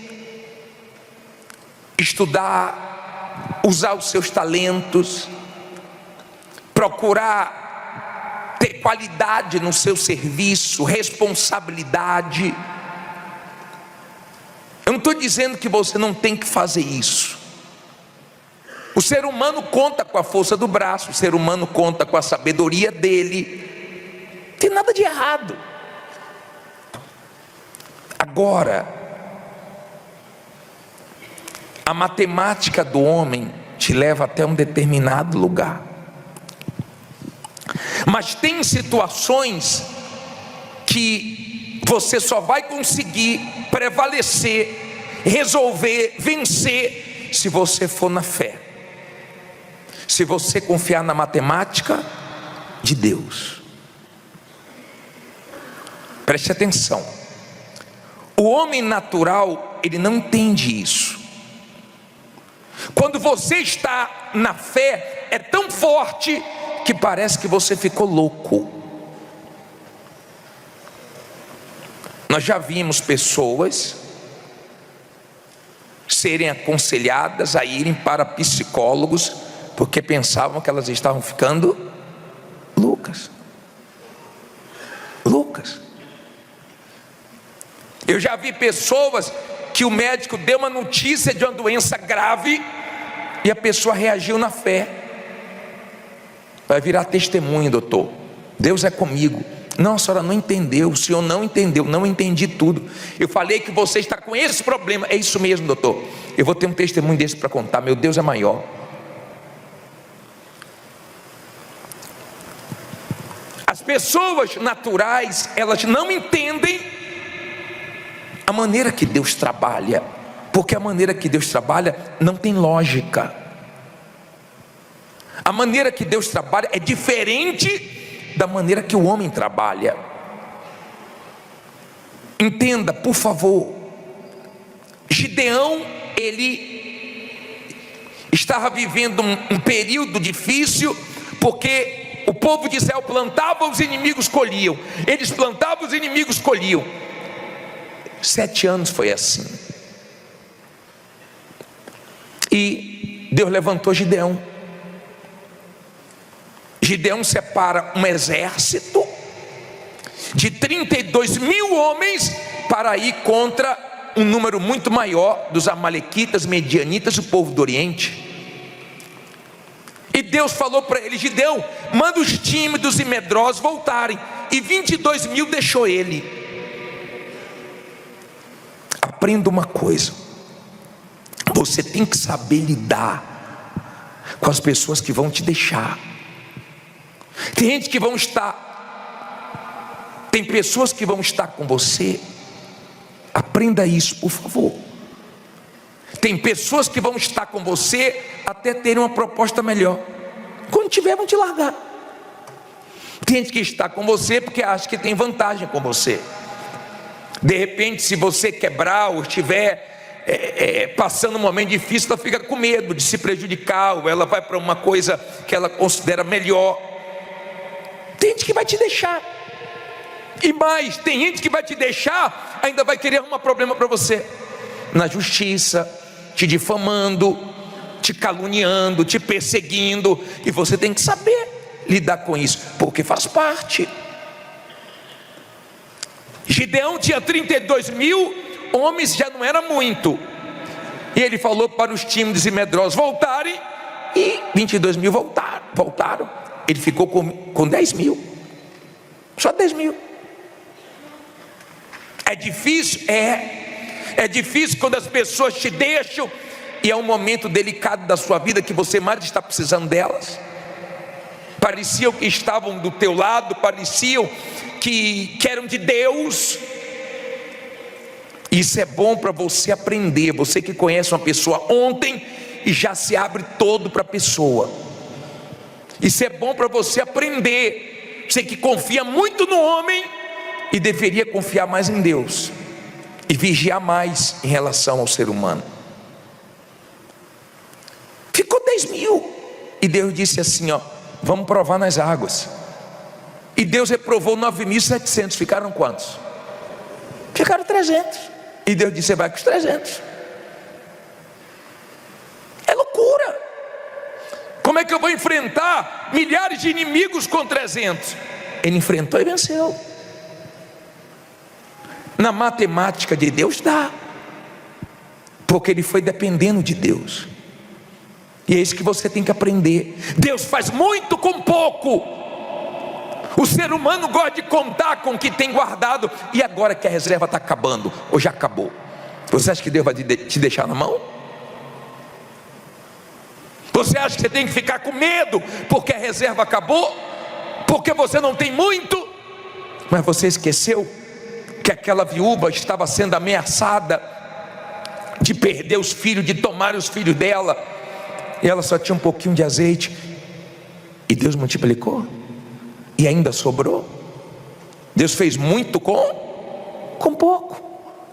estudar, usar os seus talentos, procurar ter qualidade no seu serviço, responsabilidade. Eu não estou dizendo que você não tem que fazer isso. O ser humano conta com a força do braço, o ser humano conta com a sabedoria dele. Não tem nada de errado. Agora, a matemática do homem te leva até um determinado lugar. Mas tem situações que você só vai conseguir prevalecer, resolver, vencer, se você for na fé. Se você confiar na matemática de Deus. Preste atenção. O homem natural, ele não entende isso. Quando você está na fé, é tão forte que parece que você ficou louco. Nós já vimos pessoas serem aconselhadas a irem para psicólogos porque pensavam que elas estavam ficando loucas. Loucas. Eu já vi pessoas que o médico deu uma notícia de uma doença grave e a pessoa reagiu na fé. Vai virar testemunho, doutor. Deus é comigo. Não, a senhora não entendeu, o senhor não entendeu, não entendi tudo. Eu falei que você está com esse problema. É isso mesmo, doutor. Eu vou ter um testemunho desse para contar. Meu Deus é maior. As pessoas naturais, elas não entendem a maneira que Deus trabalha, porque a maneira que Deus trabalha não tem lógica. A maneira que Deus trabalha é diferente da maneira que o homem trabalha. Entenda, por favor. Gideão, ele estava vivendo um período difícil, porque o povo de Israel plantava, os inimigos colhiam. Eles plantavam, os inimigos colhiam. 7 anos foi assim. E Deus levantou Gideão. Gideão separa um exército de 32 mil homens para ir contra um número muito maior dos amalequitas, medianitas e o povo do Oriente. E Deus falou para ele: Gideão, manda os tímidos e medrosos voltarem. E 22 mil deixou ele. Aprenda uma coisa: você tem que saber lidar com as pessoas que vão te deixar. Tem pessoas que vão estar com você. Aprenda isso, por favor. Tem pessoas que vão estar com você até terem uma proposta melhor. Quando tiver, vão te largar. Tem gente que está com você porque acha que tem vantagem com você. De repente, se você quebrar ou estiver passando um momento difícil, ela fica com medo de se prejudicar, ou ela vai para uma coisa que ela considera melhor. Tem gente que vai te deixar. E mais, tem gente que vai te deixar, ainda vai querer arrumar problema para você na justiça, te difamando, te caluniando, te perseguindo. E você tem que saber lidar com isso, porque faz parte. Gideão tinha 32 mil homens, já não era muito. E ele falou para os tímidos e medrosos voltarem, e 22 mil voltaram. Ele ficou com 10 mil, só 10 mil. É difícil? É difícil quando as pessoas te deixam, e é um momento delicado da sua vida que você mais está precisando delas. Pareciam que estavam do teu lado, pareciam que eram de Deus. Isso é bom para você aprender. Você que conhece uma pessoa ontem e já se abre todo para a pessoa. Isso é bom para você aprender. Você que confia muito no homem e deveria confiar mais em Deus e vigiar mais em relação ao ser humano. Ficou 10 mil. E Deus disse assim: vamos provar nas águas. E Deus reprovou 9.700. Ficaram quantos? Ficaram 300. E Deus disse: você vai com os 300. É loucura. Como é que eu vou enfrentar milhares de inimigos com 300? Ele enfrentou e venceu. Na matemática de Deus dá, porque ele foi dependendo de Deus. E é isso que você tem que aprender. Deus faz muito com pouco. O ser humano gosta de contar com o que tem guardado. E agora que a reserva está acabando, ou já acabou, você acha que Deus vai te deixar na mão? Você acha que você tem que ficar com medo porque a reserva acabou? Porque você não tem muito? Mas você esqueceu que aquela viúva estava sendo ameaçada de perder os filhos, de tomar os filhos dela, e ela só tinha um pouquinho de azeite, e Deus multiplicou, e ainda sobrou. Deus fez muito com pouco.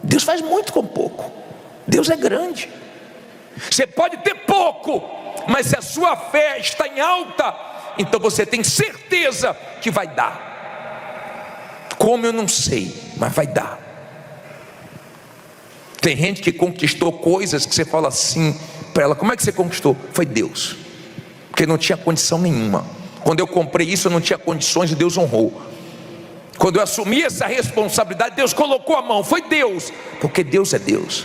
Deus faz muito com pouco. Deus é grande. Você pode ter pouco, mas se a sua fé está em alta, então você tem certeza que vai dar. Como eu não sei, mas vai dar. Tem gente que conquistou coisas que você fala assim para ela: como é que você conquistou? Foi Deus, porque não tinha condição nenhuma. Quando eu comprei isso, eu não tinha condições e Deus honrou. Quando eu assumi essa responsabilidade, Deus colocou a mão. Foi Deus, porque Deus é Deus.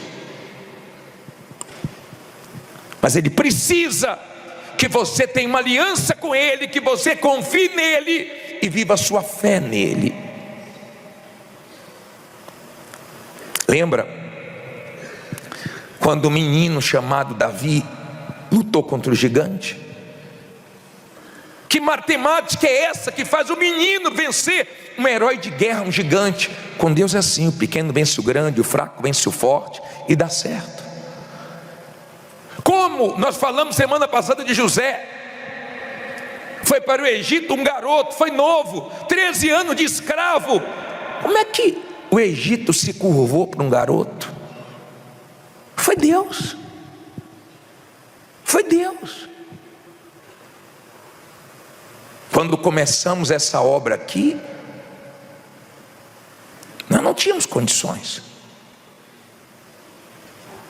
Mas Ele precisa que você tenha uma aliança com Ele, que você confie nele e viva a sua fé nele. Lembra quando um menino chamado Davi lutou contra o gigante? Que matemática é essa que faz o menino vencer um herói de guerra, um gigante? Com Deus é assim: o pequeno vence o grande, o fraco vence o forte, e dá certo. Como nós falamos semana passada de José, foi para o Egito um garoto, foi novo, 13 anos de escravo. Como é que o Egito se curvou para um garoto? Foi Deus. Foi Deus. Quando começamos essa obra aqui, nós não tínhamos condições,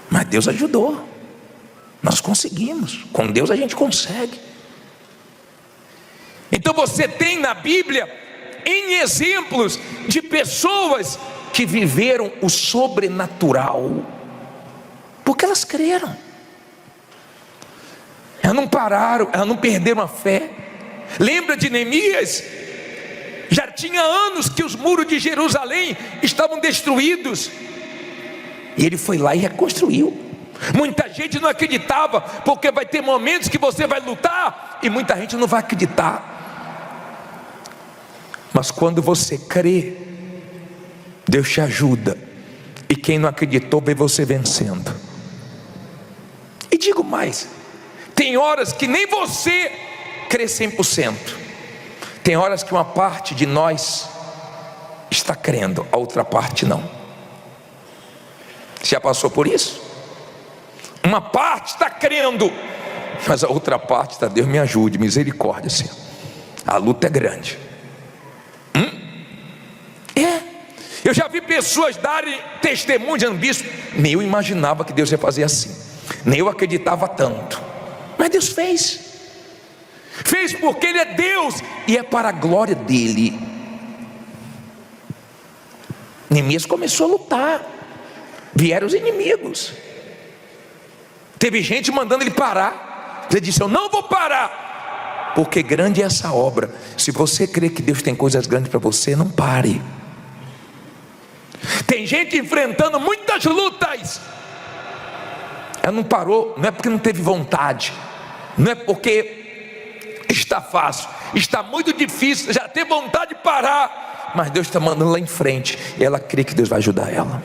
mas Deus ajudou. Nós conseguimos, com Deus a gente consegue. Então você tem na Bíblia N exemplos de pessoas que viveram o sobrenatural, porque elas creram. Elas não pararam, elas não perderam a fé. Lembra de Neemias? Já tinha anos que os muros de Jerusalém estavam destruídos, e ele foi lá e reconstruiu. Muita gente não acreditava, porque vai ter momentos que você vai lutar e muita gente não vai acreditar. Mas quando você crê, Deus te ajuda, e quem não acreditou vê você vencendo. E digo mais, tem horas que nem você crê 100%. Tem horas que uma parte de nós está crendo, a outra parte não. Já passou por isso? Uma parte está crendo, mas a outra parte está, Deus me ajude, misericórdia, Senhor. A luta é grande. Eu já vi pessoas darem testemunho dizendo: bispo, nem eu imaginava que Deus ia fazer assim, nem eu acreditava tanto, mas Deus fez. Fez porque Ele é Deus e é para a glória dEle. Neemias começou a lutar, vieram os inimigos, teve gente mandando ele parar. Ele disse: eu não vou parar, porque grande é essa obra. Se você crê que Deus tem coisas grandes para você, não pare. Tem gente enfrentando muitas lutas, ela não parou, não é porque não teve vontade, não é porque está fácil, está muito difícil, já teve vontade de parar, mas Deus está mandando lá em frente, e ela crê que Deus vai ajudar ela.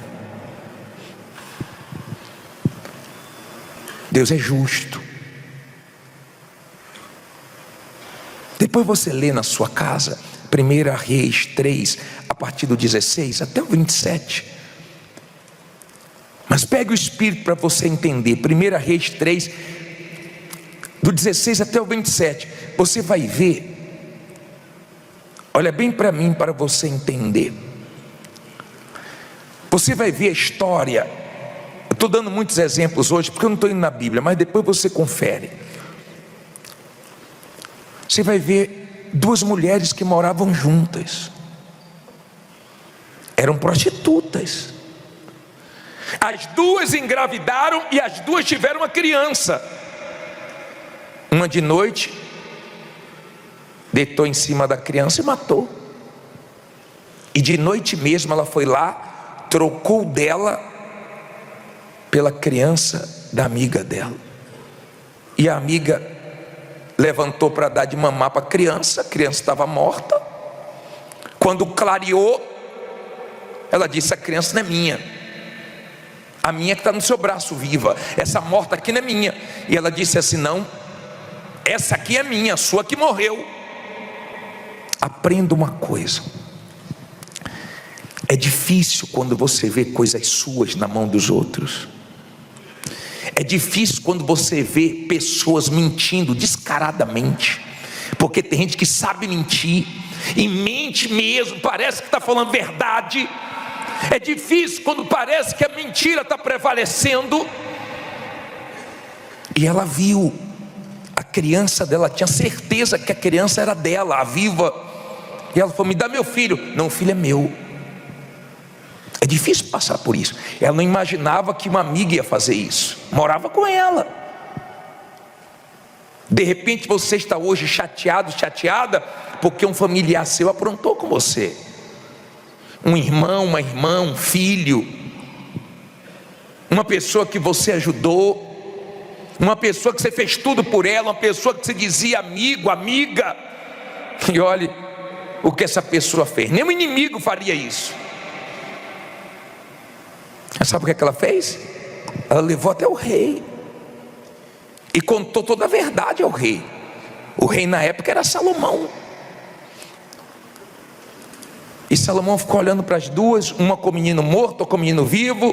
Deus é justo. Depois você lê na sua casa 1 Reis 3, a partir do 16 até o 27. Mas pegue o Espírito para você entender. 1 Reis 3, do 16 até o 27. Você vai ver. Olha bem para mim, para você entender. Você vai ver a história. Eu estou dando muitos exemplos hoje, porque eu não estou indo na Bíblia, mas depois você confere. Você vai ver duas mulheres que moravam juntas, eram prostitutas. As duas engravidaram e as duas tiveram uma criança. Uma de noite deitou em cima da criança e matou. E de noite mesmo ela foi lá, trocou dela pela criança da amiga dela. E a amiga levantou para dar de mamar para a criança estava morta. Quando clareou, ela disse: a criança não é minha, a minha que está no seu braço viva, essa morta aqui não é minha. E ela disse assim: não, essa aqui é minha, a sua que morreu. Aprenda uma coisa: é difícil quando você vê coisas suas na mão dos outros. É difícil quando você vê pessoas mentindo descaradamente, porque tem gente que sabe mentir e mente mesmo, parece que está falando verdade. É difícil quando parece que a mentira está prevalecendo. E ela viu a criança dela, tinha certeza que a criança era dela, a viva. E ela falou: me dá meu filho. Não, o filho é meu. É difícil passar por isso. Ela não imaginava que uma amiga ia fazer isso, morava com ela. De repente você está hoje chateado, chateada, porque um familiar seu aprontou com você. Um irmão, uma irmã, um filho, uma pessoa que você ajudou, uma pessoa que você fez tudo por ela, uma pessoa que você dizia amigo, amiga. E olhe o que essa pessoa fez. Nem um inimigo faria isso. Sabe o que ela fez? Ela levou até o rei e contou toda a verdade ao rei. O rei na época era Salomão. E Salomão ficou olhando para as duas, uma com o menino morto, outra com o menino vivo,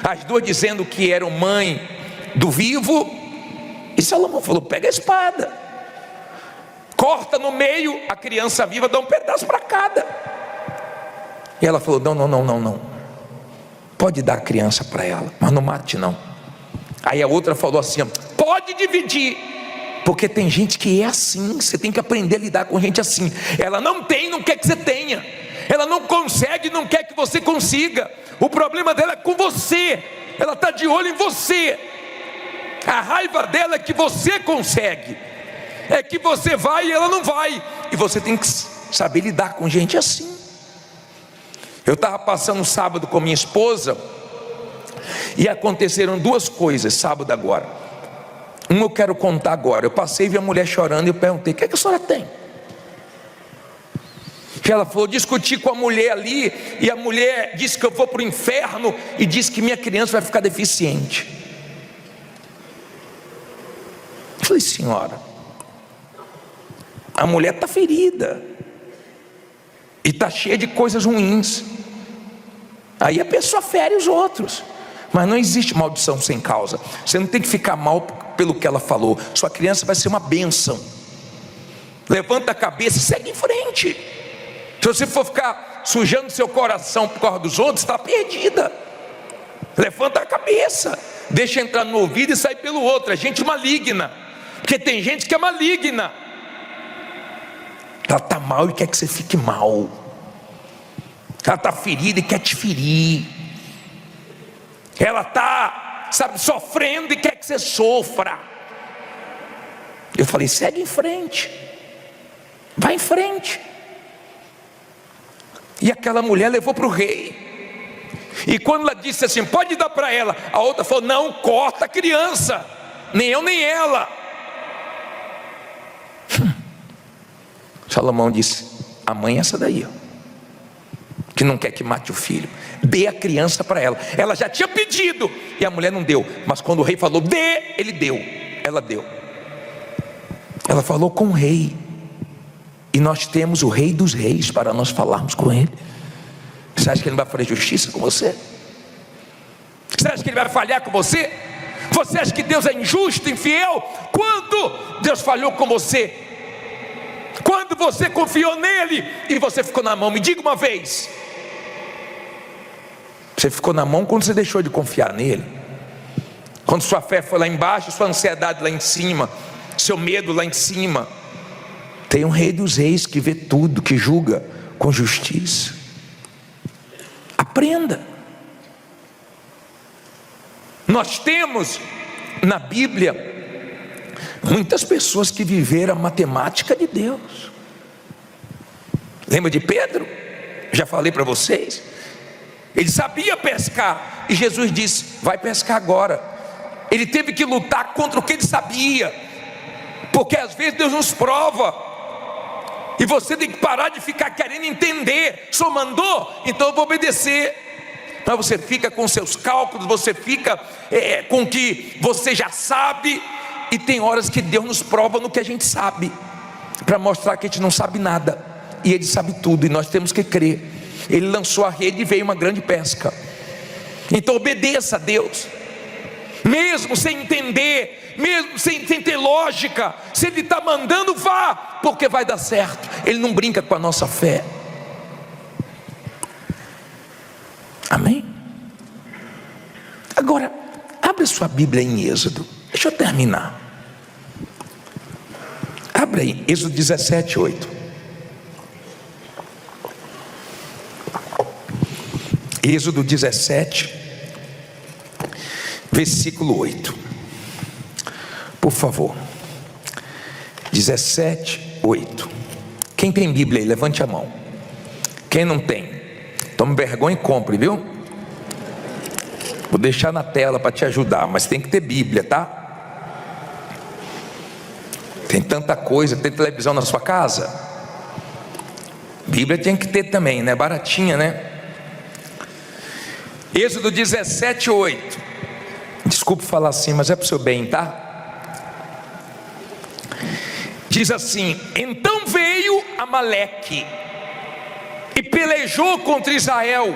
as duas dizendo que eram mãe do vivo. E Salomão falou: pega a espada, corta no meio a criança viva, dá um pedaço para cada. E ela falou: não, pode dar a criança para ela, mas não mate não. Aí a outra falou assim: pode dividir, porque tem gente que é assim. Você tem que aprender a lidar com gente assim. Ela não tem, não quer que você tenha. Ela não consegue, não quer que você consiga. O problema dela é com você. Ela está de olho em você. A raiva dela é que você consegue, é que você vai e ela não vai. E você tem que saber lidar com gente assim. Eu estava passando um sábado com minha esposa, e aconteceram duas coisas sábado agora. Eu quero contar agora. Eu passei e vi a mulher chorando, e eu perguntei: o que é que a senhora tem? Ela falou: discuti com a mulher ali, e a mulher disse que eu vou para o inferno, e disse que minha criança vai ficar deficiente. Eu falei: senhora, a mulher está ferida, e está cheia de coisas ruins. Aí a pessoa fere os outros, mas não existe maldição sem causa. Você não tem que ficar mal pelo que ela falou. Sua criança vai ser uma bênção. Levanta a cabeça e segue em frente. Se você for ficar sujando seu coração por causa dos outros, está perdida. Levanta a cabeça, deixa entrar no ouvido e sai pelo outro. É gente maligna, porque tem gente que é maligna. Ela está mal e quer que você fique mal. Ela está ferida e quer te ferir. Ela está, sofrendo e quer que você sofra. Eu falei: segue em frente, vai em frente. E aquela mulher levou para o rei. E quando ela disse assim: pode dar para ela, a outra falou: não, corta a criança, nem eu nem ela. Salomão disse: a mãe é essa daí, ó, que não quer que mate o filho. Dê a criança para ela. Ela já tinha pedido e a mulher não deu, mas quando o rei falou dê, ele deu. Ela deu. Ela falou com o rei, e nós temos o rei dos reis para nós falarmos com ele. Você acha que ele vai fazer justiça com você? Você acha que ele vai falhar com você? Você acha que Deus é injusto, infiel? Quando Deus falhou com você? Quando você confiou nele e você ficou na mão? Me diga uma vez. Você ficou na mão quando você deixou de confiar nele. Quando sua fé foi lá embaixo, sua ansiedade lá em cima, seu medo lá em cima. Tem um rei dos reis que vê tudo, que julga com justiça. Aprenda. Nós temos na Bíblia muitas pessoas que viveram a matemática de Deus. Lembra de Pedro? Já falei para vocês. Ele sabia pescar, e Jesus disse: vai pescar agora. Ele teve que lutar contra o que ele sabia, porque às vezes Deus nos prova, e você tem que parar de ficar querendo entender. Só mandou, então eu vou obedecer. Mas você fica com seus cálculos, você fica com o que você já sabe. E tem horas que Deus nos prova no que a gente sabe, para mostrar que a gente não sabe nada, e Ele sabe tudo, e nós temos que crer. Ele lançou a rede e veio uma grande pesca. Então obedeça a Deus, mesmo sem entender, mesmo sem ter lógica. Se Ele está mandando, vá, porque vai dar certo. Ele não brinca com a nossa fé. Amém? Agora, abre sua Bíblia em Êxodo. Deixa eu terminar. Abre aí, Êxodo 17, 8. Êxodo 17, versículo 8. Por favor. 17, 8. Quem tem Bíblia aí, levante a mão. Quem não tem, tome vergonha e compre, viu? Vou deixar na tela para te ajudar, mas tem que ter Bíblia, tá? Tem tanta coisa. Tem televisão na sua casa? Bíblia tem que ter também, né? Baratinha, né? Êxodo 17, 8. Desculpe falar assim, mas é para o seu bem, tá? Diz assim: então veio Amaleque e pelejou contra Israel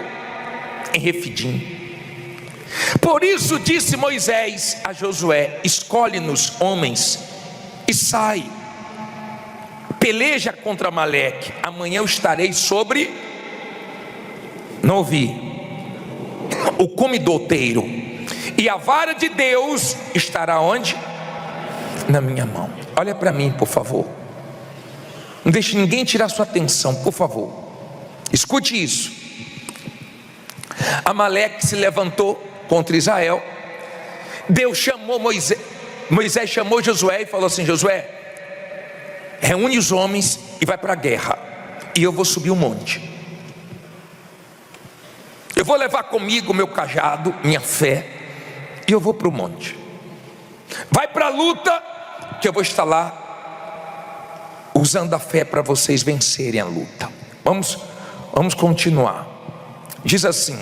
em Refidim. Por isso disse Moisés a Josué: escolhe-nos homens e sai, peleja contra Amaleque. Amanhã eu estarei sobre, não ouvi, o comidoteiro, e a vara de Deus estará onde? na minha mão. Olha para mim, por favor. Não deixe ninguém tirar sua atenção, por favor. Escute isso. Amaleque se levantou contra Israel. Deus chamou Moisés. Moisés chamou Josué e falou assim: Josué, reúne os homens e vai para a guerra, e eu vou subir o monte. Eu vou levar comigo meu cajado, minha fé, e eu vou para o monte. Vai para a luta, que eu vou estar lá usando a fé para vocês vencerem a luta. Vamos continuar. Diz assim: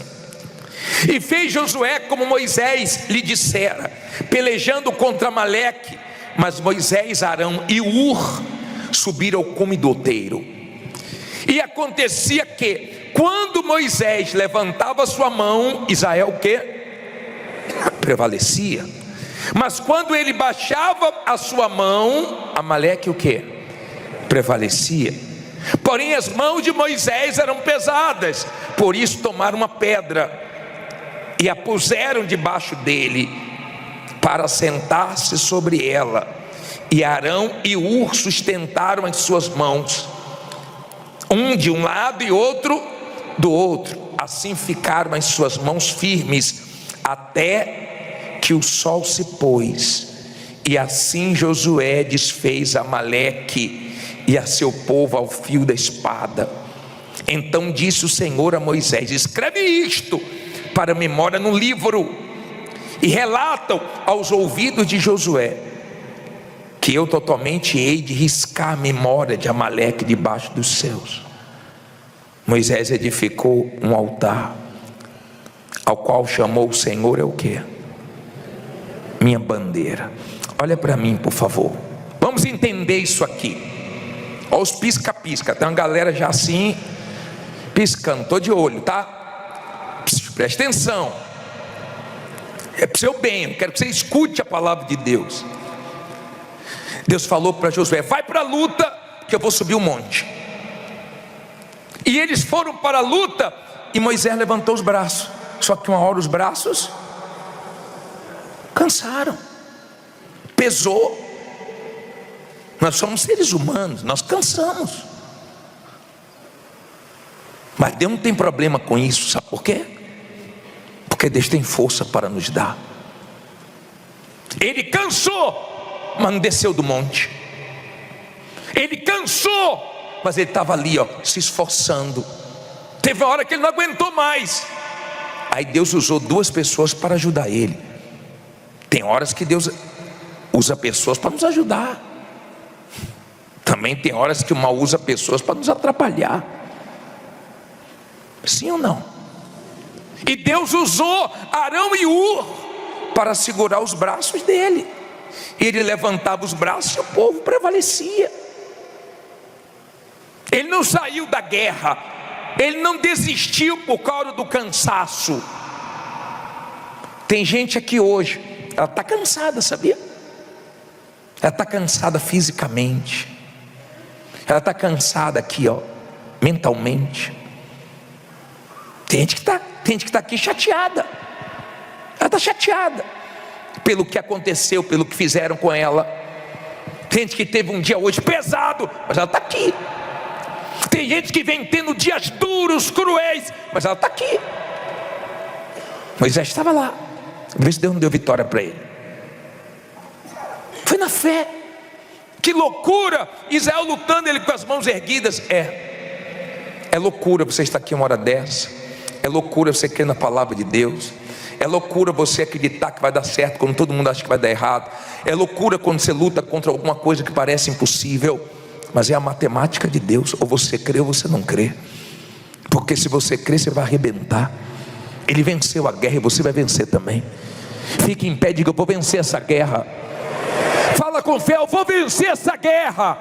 e fez Josué como Moisés lhe dissera, pelejando contra Amaleque. Mas Moisés, Arão e Hur subiram ao cume do outeiro. E acontecia que, quando Moisés levantava sua mão, Israel o quê? Prevalecia. Mas quando ele baixava a sua mão, Amaleque o quê? Prevalecia. Porém as mãos de Moisés eram pesadas, por isso tomaram uma pedra e a puseram debaixo dele, para sentar-se sobre ela. E Arão e Hur sustentaram as suas mãos, um de um lado e outro do outro. Assim ficaram as suas mãos firmes, até que o sol se pôs. E assim Josué desfez Amaleque e a seu povo ao fio da espada. Então disse o Senhor a Moisés: escreve isto para memória no livro, e relatam aos ouvidos de Josué, que eu totalmente hei de riscar a memória de Amaleque debaixo dos céus. Moisés edificou um altar, ao qual chamou o Senhor, é o que? Minha bandeira. Olha para mim, por favor. Vamos entender isso aqui. Olha os pisca-pisca. Tem uma galera já assim, piscando. Estou de olho, tá? Preste atenção. É para o seu bem. Eu quero que você escute a palavra de Deus. Deus falou para Josué: vai para a luta, que eu vou subir o monte. E eles foram para a luta, e Moisés levantou os braços. Só que uma hora os braços cansaram, pesou. Nós somos seres humanos, nós cansamos. Mas Deus não tem problema com isso, sabe por quê? Porque Deus tem força para nos dar. Ele cansou, mas não desceu do monte. Ele cansou, mas ele estava ali, se esforçando. Teve uma hora que ele não aguentou mais. Aí Deus usou duas pessoas para ajudar ele. Tem horas que Deus usa pessoas para nos ajudar. Também tem horas que o mal usa pessoas para nos atrapalhar. Sim ou não? E Deus usou Arão e Hur para segurar os braços dele. Ele levantava os braços e o povo prevalecia. Ele não saiu da guerra, ele não desistiu por causa do cansaço. Tem gente aqui hoje, ela está cansada, sabia? Ela está cansada fisicamente, ela está cansada aqui, mentalmente. Tem gente que está aqui chateada. Ela está chateada pelo que aconteceu, pelo que fizeram com ela. Tem gente que teve um dia hoje pesado, mas ela está aqui. Tem gente que vem tendo dias duros, cruéis, mas ela está aqui. Moisés estava lá. Vê se Deus não deu vitória para ele. Foi na fé. Que loucura! Israel lutando, ele com as mãos erguidas. É loucura você estar aqui uma hora dessa. É loucura você crer na palavra de Deus. É loucura você acreditar que vai dar certo quando todo mundo acha que vai dar errado. É loucura quando você luta contra alguma coisa que parece impossível. Mas é a matemática de Deus. Ou você crê ou você não crê. Porque se você crê, você vai arrebentar. Ele venceu a guerra e você vai vencer também. Fique em pé e diga: eu vou vencer essa guerra. Fala com fé: eu vou vencer essa guerra.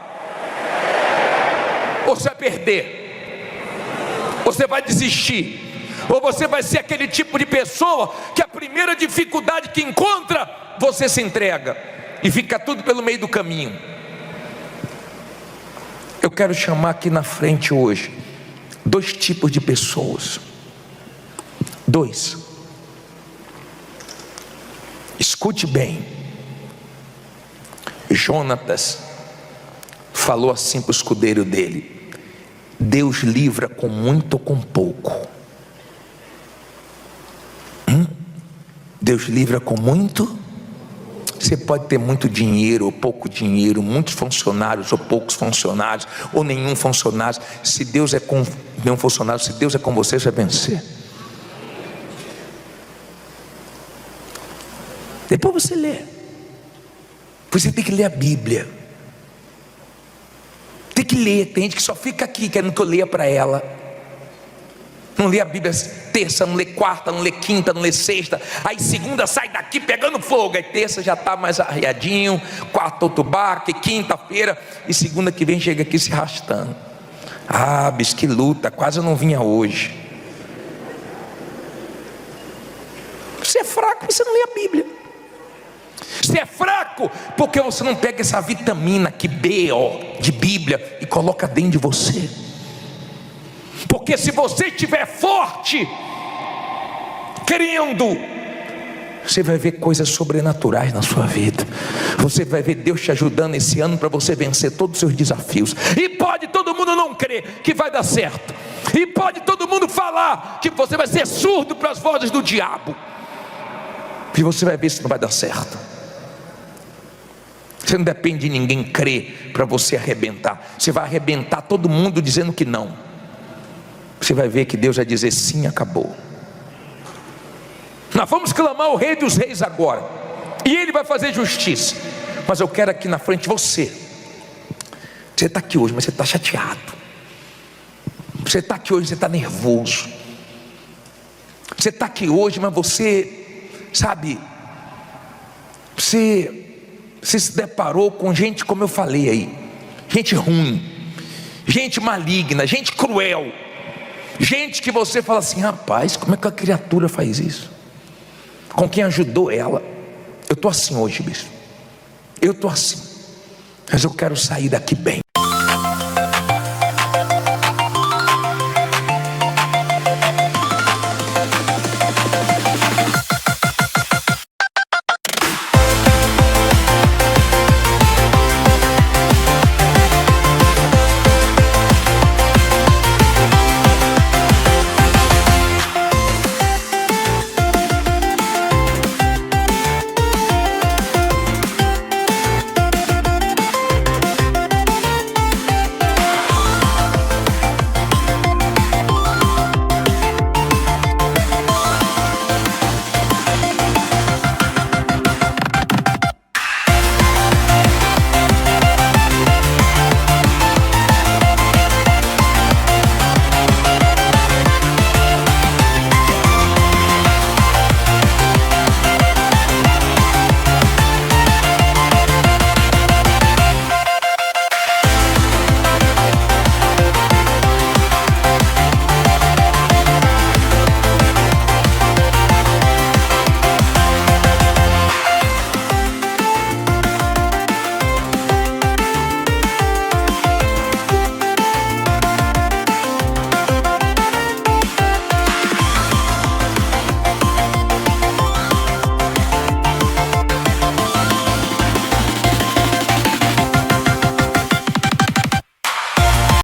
Ou você vai perder, você vai desistir, ou você vai ser aquele tipo de pessoa que a primeira dificuldade que encontra, você se entrega e fica tudo pelo meio do caminho. Eu quero chamar aqui na frente hoje dois tipos de pessoas. Dois. Escute bem. Jonatas falou assim para o escudeiro dele: Deus livra com muito ou com pouco. Deus livra com muito. Você pode ter muito dinheiro ou pouco dinheiro, muitos funcionários ou poucos funcionários, ou nenhum funcionário. Se Deus é com nenhum funcionário, se Deus é com você, você vai vencer. Depois você lê. Você tem que ler a Bíblia. Tem que ler. Tem gente que só fica aqui querendo que eu leia para ela. Não lê a Bíblia terça, não lê quarta, não lê quinta, não lê sexta. Aí segunda sai daqui pegando fogo. Aí terça já está mais arreadinho. Quarta outro baque, quinta-feira. E segunda que vem chega aqui se arrastando. Ah, bicho, que luta, quase eu não vinha hoje. Você é fraco, você não lê a Bíblia. Você é fraco porque você não pega essa vitamina que B.O. de Bíblia e coloca dentro de você. Porque se você estiver forte, crendo, você vai ver coisas sobrenaturais na sua vida. Você vai ver Deus te ajudando esse ano para você vencer todos os seus desafios. E pode todo mundo não crer que vai dar certo. E pode todo mundo falar que você vai ser surdo para as vozes do diabo. E você vai ver se não vai dar certo. Você não depende de ninguém crer para você arrebentar. Você vai arrebentar todo mundo dizendo que não. Você vai ver que Deus vai dizer sim, acabou. Nós vamos clamar o Rei dos Reis agora, e Ele vai fazer justiça. Mas eu quero aqui na frente você está aqui hoje, mas você está chateado. Você está aqui hoje, você está nervoso. Você está aqui hoje, mas você, sabe, você se deparou com gente, como eu falei aí, gente ruim, gente maligna, gente cruel, gente que você fala assim: rapaz, como é que a criatura faz isso? Com quem ajudou ela? Eu estou assim hoje, bicho. Eu estou assim, mas eu quero sair daqui bem.